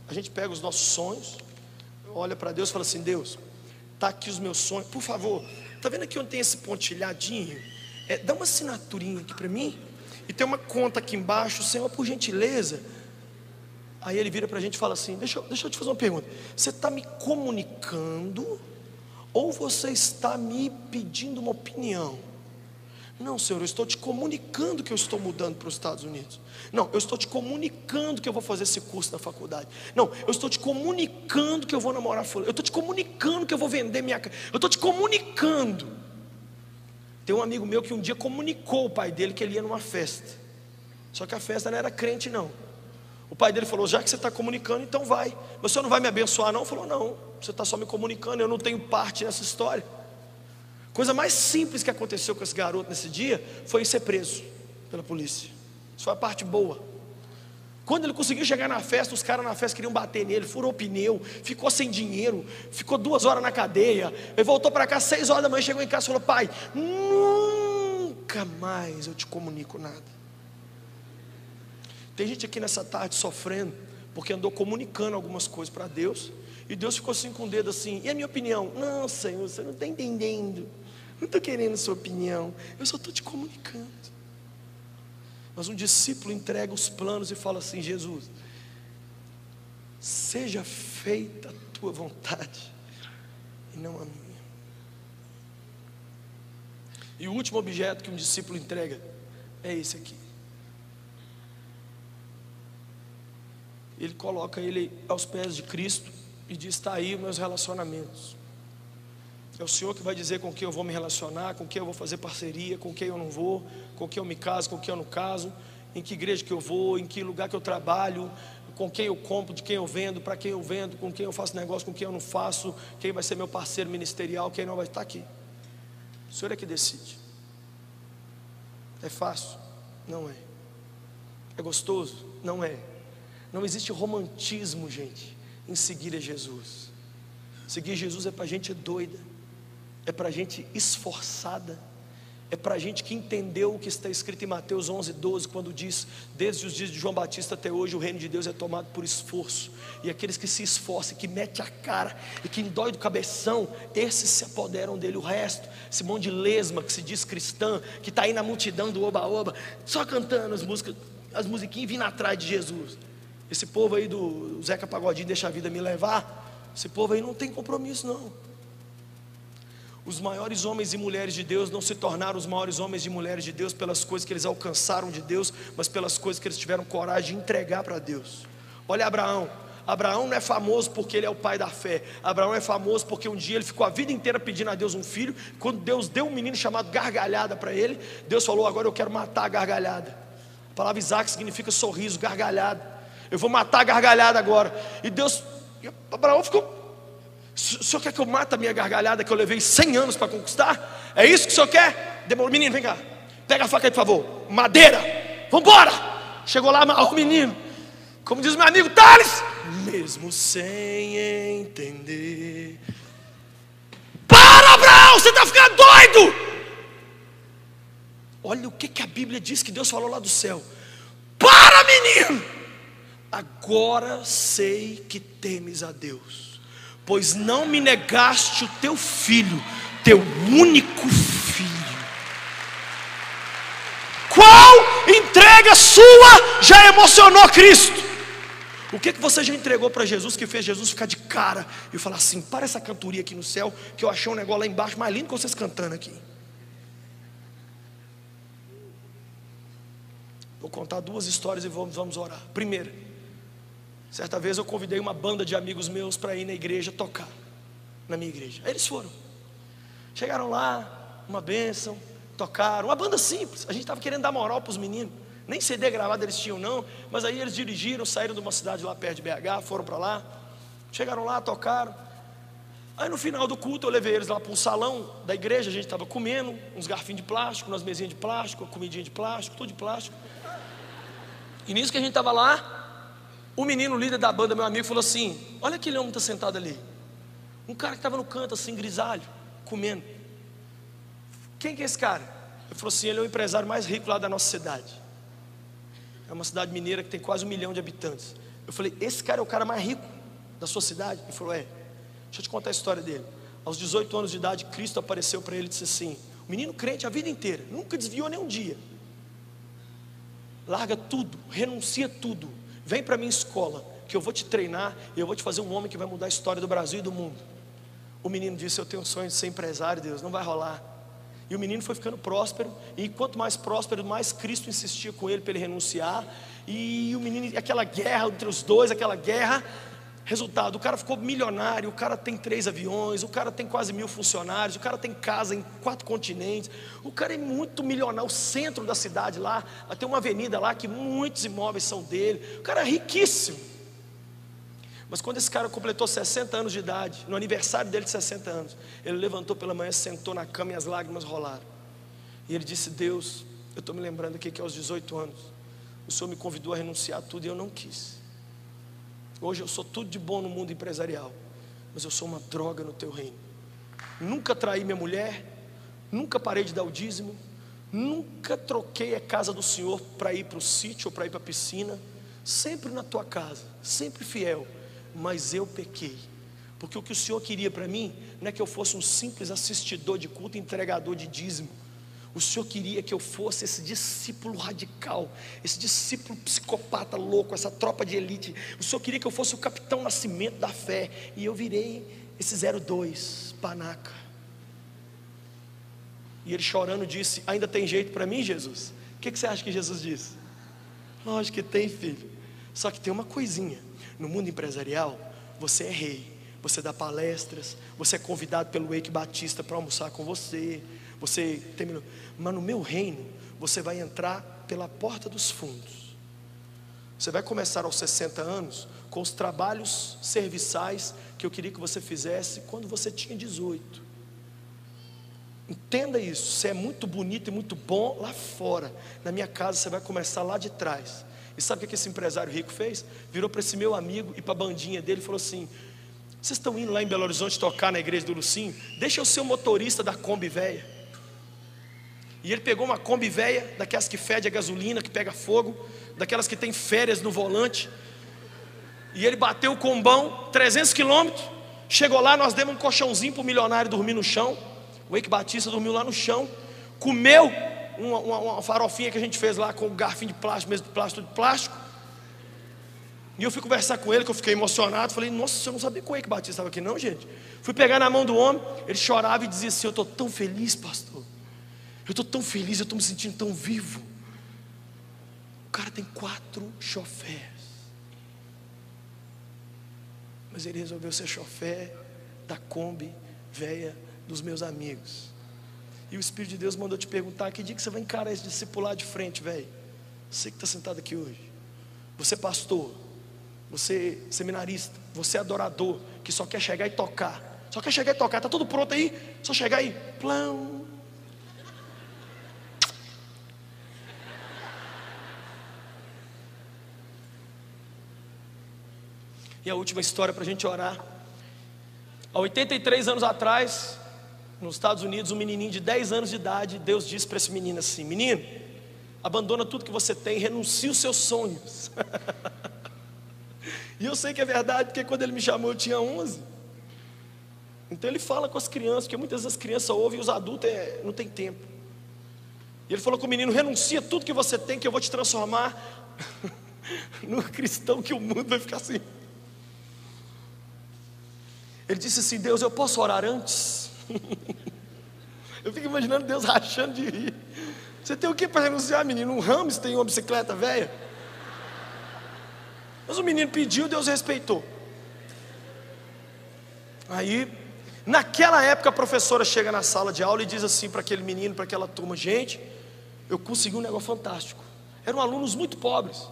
Speaker 1: A gente pega os nossos sonhos, olha para Deus e fala assim, Deus, está aqui os meus sonhos, por favor, está vendo aqui onde tem esse pontilhadinho? Dá uma assinaturinha aqui para mim, e tem uma conta aqui embaixo, Senhor, por gentileza. Aí Ele vira para a gente e fala assim, deixa eu te fazer uma pergunta, você está me comunicando, ou você está me pedindo uma opinião? Não, Senhor, eu estou te comunicando que eu estou mudando para os Estados Unidos. Não, eu estou te comunicando que eu vou fazer esse curso na faculdade. Não, eu estou te comunicando que eu vou namorar fulano. Eu estou te comunicando que eu vou vender minha casa. Eu estou te comunicando. Tem um amigo meu que um dia comunicou o pai dele que ele ia numa festa. Só que a festa não era crente não. O pai dele falou, já que você está comunicando, então vai. Mas o senhor não vai me abençoar não? Ele falou, não, você está só me comunicando, eu não tenho parte nessa história. Coisa mais simples que aconteceu com esse garoto nesse dia foi ser preso pela polícia. Isso foi a parte boa. Quando ele conseguiu chegar na festa, os caras na festa queriam bater nele, furou o pneu, ficou sem dinheiro, ficou 2 horas na cadeia. Ele voltou para cá 6 horas da manhã, chegou em casa e falou, pai, nunca mais eu te comunico nada. Tem gente aqui nessa tarde sofrendo porque andou comunicando algumas coisas para Deus, e Deus ficou assim com o dedo assim, e a minha opinião? Não, Senhor, você não está entendendo, não estou querendo a sua opinião, eu só estou te comunicando. Mas um discípulo entrega os planos e fala assim, Jesus, seja feita a tua vontade e não a minha. E o último objeto que um discípulo entrega é esse aqui. Ele coloca ele aos pés de Cristo e diz, está aí os meus relacionamentos. É o Senhor que vai dizer com quem eu vou me relacionar, com quem eu vou fazer parceria, com quem eu não vou, com quem eu me caso, com quem eu não caso, em que igreja que eu vou, em que lugar que eu trabalho, com quem eu compro, de quem eu vendo, para quem eu vendo, com quem eu faço negócio, com quem eu não faço, quem vai ser meu parceiro ministerial, quem não vai estar aqui. O Senhor é que decide. É fácil? Não é. É gostoso? Não é. Não existe romantismo, gente, em seguir a Jesus. Seguir Jesus é para gente doida, é para gente esforçada, é para gente que entendeu o que está escrito em Mateus 11:12, quando diz, desde os dias de João Batista até hoje, o reino de Deus é tomado por esforço, e aqueles que se esforçam, que metem a cara, e que dói do cabeção, esses se apoderam dele. O resto, esse monte de lesma que se diz cristã, que está aí na multidão do oba-oba, só cantando as musiquinhas e vindo atrás de Jesus. Esse povo aí do Zeca Pagodinho, deixa a vida me levar, esse povo aí não tem compromisso não. Os maiores homens e mulheres de Deus não se tornaram os maiores homens e mulheres de Deus pelas coisas que eles alcançaram de Deus, mas pelas coisas que eles tiveram coragem de entregar para Deus. Olha Abraão. Abraão não é famoso porque ele é o pai da fé. Abraão é famoso porque um dia ele ficou a vida inteira pedindo a Deus um filho. Quando Deus deu um menino chamado gargalhada para ele, Deus falou: agora eu quero matar a gargalhada. A palavra Isaac significa sorriso, gargalhada. Eu vou matar a gargalhada agora. E Abraão ficou: o senhor quer que eu mate a minha gargalhada que eu levei 100 anos para conquistar? É isso que o senhor quer? Demorou. Menino, vem cá, pega a faca aí, por favor. Madeira, vamos embora. Chegou lá, o menino, como diz meu amigo Thales, mesmo sem entender. Para, Abraão, você está ficando doido. Olha o que a Bíblia diz que Deus falou lá do céu. Para, menino, agora sei que temes a Deus, pois não me negaste o teu filho, teu único filho. Qual entrega sua já emocionou Cristo? O que você já entregou para Jesus que fez Jesus ficar de cara e falar assim: para essa cantoria aqui no céu, que eu achei um negócio lá embaixo mais lindo que vocês cantando aqui. Vou contar 2 histórias e vamos orar. Primeira, certa vez eu convidei uma banda de amigos meus para ir na igreja tocar, na minha igreja. Aí eles foram, chegaram lá, uma bênção, tocaram, uma banda simples. A gente estava querendo dar moral para os meninos, nem CD gravado eles tinham não. Mas aí eles dirigiram, saíram de uma cidade lá perto de BH, foram para lá, chegaram lá, tocaram. Aí no final do culto eu levei eles lá para um salão da igreja. A gente estava comendo, uns garfinhos de plástico, umas mesinhas de plástico, comidinha de plástico, tudo de plástico. E nisso que a gente estava lá, o menino, líder da banda, meu amigo, falou assim: olha aquele homem que está sentado ali. Um cara que estava no canto assim, grisalho, comendo. Quem que é esse cara? Ele falou assim: ele é o empresário mais rico lá da nossa cidade. É uma cidade mineira que tem quase 1 milhão de habitantes. Eu falei: esse cara é o cara mais rico da sua cidade? Ele falou: é. Deixa eu te contar a história dele. Aos 18 anos de idade, Cristo apareceu para ele e disse assim: o menino crente a vida inteira, nunca desviou nem um dia. Larga tudo, renuncia tudo, vem para a minha escola, que eu vou te treinar e eu vou te fazer um homem que vai mudar a história do Brasil e do mundo. O menino disse: eu tenho um sonho de ser empresário, Deus, não vai rolar. E o menino foi ficando próspero, e quanto mais próspero, mais Cristo insistia com ele para ele renunciar. E o menino, aquela guerra entre os dois, aquela guerra, resultado, o cara ficou milionário, o cara tem 3 aviões, o cara tem quase 1000 funcionários, o cara tem casa em 4 continentes, o cara é muito milionário. O centro da cidade lá, tem uma avenida lá que muitos imóveis são dele, o cara é riquíssimo. Mas quando esse cara completou 60 anos de idade, no aniversário dele de 60 anos, ele levantou pela manhã, sentou na cama e as lágrimas rolaram. E ele disse: Deus, eu estou me lembrando aqui que aos 18 anos o Senhor me convidou a renunciar a tudo e eu não quis. Hoje eu sou tudo de bom no mundo empresarial, mas eu sou uma droga no teu reino. Nunca traí minha mulher, nunca parei de dar o dízimo, nunca troquei a casa do Senhor para ir para o sítio ou para ir para a piscina. Sempre na tua casa, sempre fiel. Mas eu pequei, porque o que o Senhor queria para mim não é que eu fosse um simples assistidor de culto, entregador de dízimo. O Senhor queria que eu fosse esse discípulo radical, esse discípulo psicopata louco, essa tropa de elite. O Senhor queria que eu fosse o capitão Nascimento da fé, e eu virei esse 02, panaca. E ele chorando disse: ainda tem jeito para mim, Jesus? O que você acha que Jesus disse? Lógico que tem, filho, só que tem uma coisinha. No mundo empresarial, você é rei, você dá palestras, você é convidado pelo Eike Batista para almoçar com você, mas no meu reino, você vai entrar pela porta dos fundos. Você vai começar aos 60 anos com os trabalhos serviçais que eu queria que você fizesse quando você tinha 18. Entenda isso. Você é muito bonito e muito bom lá fora. Na minha casa você vai começar lá de trás. E sabe o que esse empresário rico fez? Virou para esse meu amigo e para a bandinha dele e falou assim: vocês estão indo lá em Belo Horizonte tocar na igreja do Lucinho? Deixa eu ser o motorista da Kombi velha. E ele pegou uma Kombi velha, daquelas que fede a gasolina, que pega fogo, daquelas que tem férias no volante. E ele bateu o combão, 300 quilômetros. Chegou lá, nós demos um colchãozinho para o milionário dormir no chão. O Eike Batista dormiu lá no chão, comeu uma farofinha que a gente fez lá com um garfinho de plástico, mesmo de plástico, tudo de plástico. E eu fui conversar com ele, que eu fiquei emocionado. Falei: nossa, eu não sabia que o Eike Batista estava aqui não, gente. Fui pegar na mão do homem, ele chorava e dizia assim: eu estou tão feliz, pastor, eu estou tão feliz, eu estou me sentindo tão vivo. O cara tem 4 chofés. mas ele resolveu ser chofer da Kombi velha dos meus amigos. E o Espírito de Deus mandou te perguntar: que dia que você vai encarar esse discipulado de frente, velho? Você que está sentado aqui hoje, você pastor, você seminarista, você adorador, que só quer chegar e tocar, está tudo pronto aí, só chegar aí, plão. E a última história para a gente orar. Há 83 anos atrás, nos Estados Unidos, um menininho de 10 anos de idade, Deus disse para esse menino assim: menino, abandona tudo que você tem, renuncia os seus sonhos. E eu sei que é verdade, porque quando ele me chamou eu tinha 11. Então ele fala com as crianças, porque muitas vezes as crianças ouvem e os adultos não tem tempo. E ele falou com o menino: renuncia tudo que você tem, que eu vou te transformar no cristão que o mundo vai ficar assim. Ele disse assim: Deus, eu posso orar antes? Eu fico imaginando Deus rachando de rir. Você tem o que para renunciar, menino? Um hamster e uma bicicleta velha? Mas o menino pediu, Deus respeitou. Aí, naquela época, a professora chega na sala de aula e diz assim para aquele menino, para aquela turma: gente, eu consegui um negócio fantástico. Eram alunos muito pobres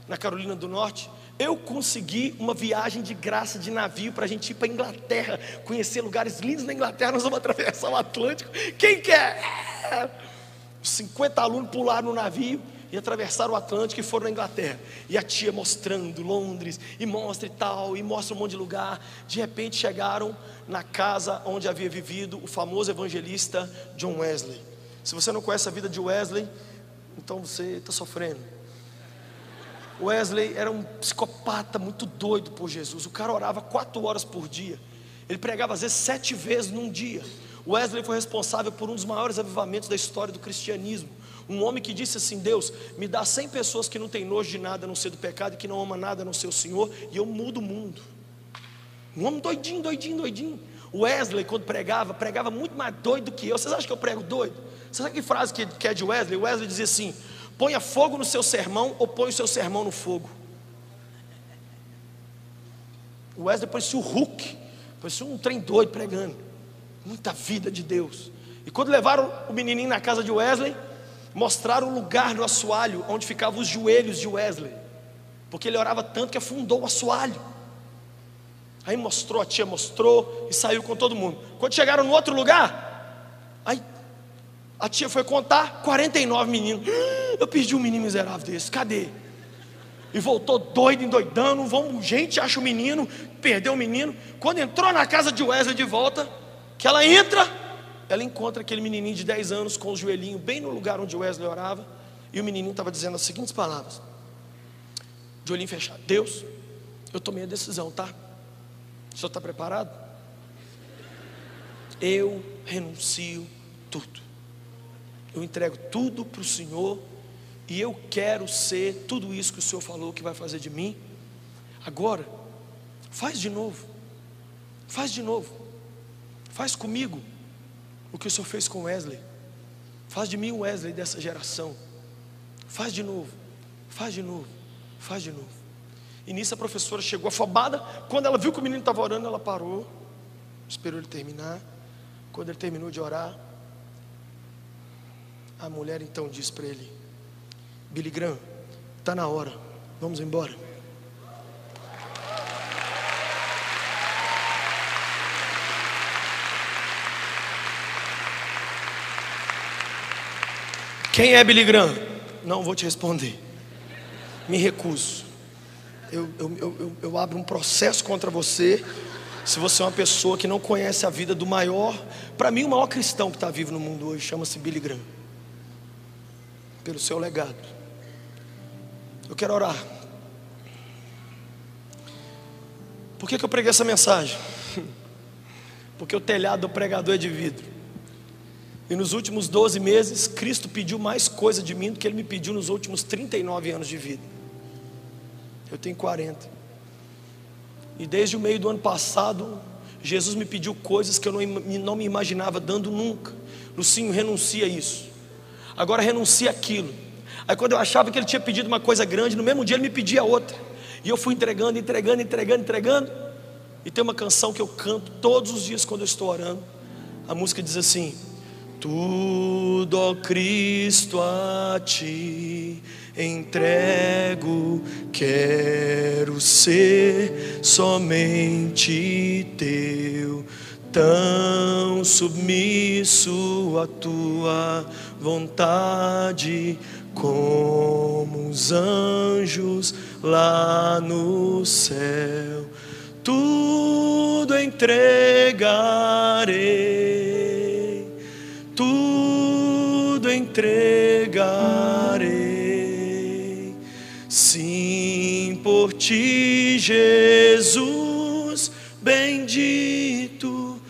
Speaker 1: na Carolina do Norte. Eu consegui uma viagem de graça de navio para a gente ir para a Inglaterra, conhecer lugares lindos na Inglaterra. Nós vamos atravessar o Atlântico. Quem quer? 50 alunos pularam no navio e atravessaram o Atlântico e foram na Inglaterra. E a tia mostrando Londres, e mostra e tal, e mostra um monte de lugar. De repente chegaram na casa onde havia vivido o famoso evangelista John Wesley. Se você não conhece a vida de Wesley, então você está sofrendo. Wesley era um psicopata muito doido por Jesus. O cara orava 4 horas por dia. Ele pregava às vezes 7 vezes num dia. Wesley foi responsável por um dos maiores avivamentos da história do cristianismo. Um homem que disse assim: Deus, me dá 100 pessoas que não tem nojo de nada a não ser do pecado e que não ama nada a não ser o Senhor, e eu mudo o mundo. Um homem doidinho. Wesley, quando pregava muito mais doido do que eu. Vocês acham que eu prego doido? Você sabe que frase que é de Wesley? Wesley dizia assim: ponha fogo no seu sermão ou põe o seu sermão no fogo. O Wesley parecia o Hulk, parecia um trem doido pregando. Muita vida de Deus. E quando levaram o menininho na casa de Wesley, mostraram o lugar no assoalho onde ficavam os joelhos de Wesley, porque ele orava tanto que afundou o assoalho. Aí a tia mostrou e saiu com todo mundo. Quando chegaram no outro lugar, aí a tia foi contar, 49 meninos. Eu perdi um menino miserável desse, cadê? E voltou doido, endoidando. Gente, acha o menino, perdeu o menino. Quando entrou na casa de Wesley de volta, que ela encontra aquele menininho de 10 anos com o joelhinho bem no lugar onde Wesley orava. E o menininho estava dizendo as seguintes palavras, de olhinho fechado: Deus, eu tomei a decisão, tá? O senhor está preparado? Eu renuncio tudo. Eu entrego tudo para o Senhor, e eu quero ser tudo isso que o Senhor falou que vai fazer de mim. Agora, faz de novo. Faz comigo o que o Senhor fez com Wesley. Faz de mim o Wesley dessa geração. Faz de novo. E nisso a professora chegou afobada. Quando ela viu que o menino estava orando, ela parou, esperou ele terminar. Quando ele terminou de orar, a mulher então disse para ele: Billy Graham, está na hora, vamos embora. Quem é Billy Graham? Não vou te responder, me recuso. Eu abro um processo contra você, se você é uma pessoa que não conhece a vida do maior, para mim o maior cristão que está vivo no mundo hoje, chama-se Billy Graham. Pelo seu legado. Eu quero orar. Por que eu preguei essa mensagem? Porque o telhado do pregador é de vidro. E nos últimos 12 meses, Cristo pediu mais coisa de mim do que Ele me pediu nos últimos 39 anos de vida. Eu tenho 40. E desde o meio do ano passado, Jesus me pediu coisas que eu não me imaginava dando nunca. Lucinho, renuncia isso. Agora renuncia aquilo. Aí quando eu achava que Ele tinha pedido uma coisa grande, no mesmo dia Ele me pedia outra. E eu fui entregando. E tem uma canção que eu canto todos os dias quando eu estou orando. A música diz assim: tudo, ó Cristo, a ti entrego, quero ser somente teu, tão submisso à tua vontade, como os anjos lá no céu. Tudo entregarei, tudo entregarei, sim, por ti, Jesus bendito,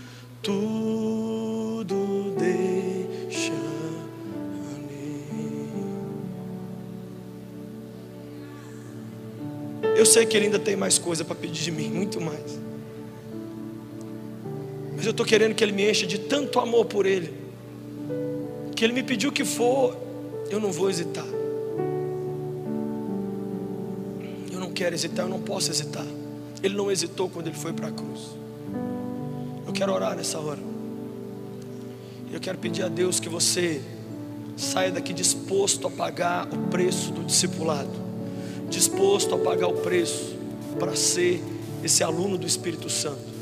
Speaker 1: tudo deixarei. Eu sei que Ele ainda tem mais coisa para pedir de mim, muito mais. Mas eu estou querendo que Ele me encha de tanto amor por Ele, que Ele me pediu o que for, eu não vou hesitar. Eu não quero hesitar, eu não posso hesitar. Ele não hesitou quando Ele foi para a cruz. Eu quero orar nessa hora. Eu quero pedir a Deus que você saia daqui disposto a pagar o preço do discipulado, disposto a pagar o preço para ser esse aluno do Espírito Santo.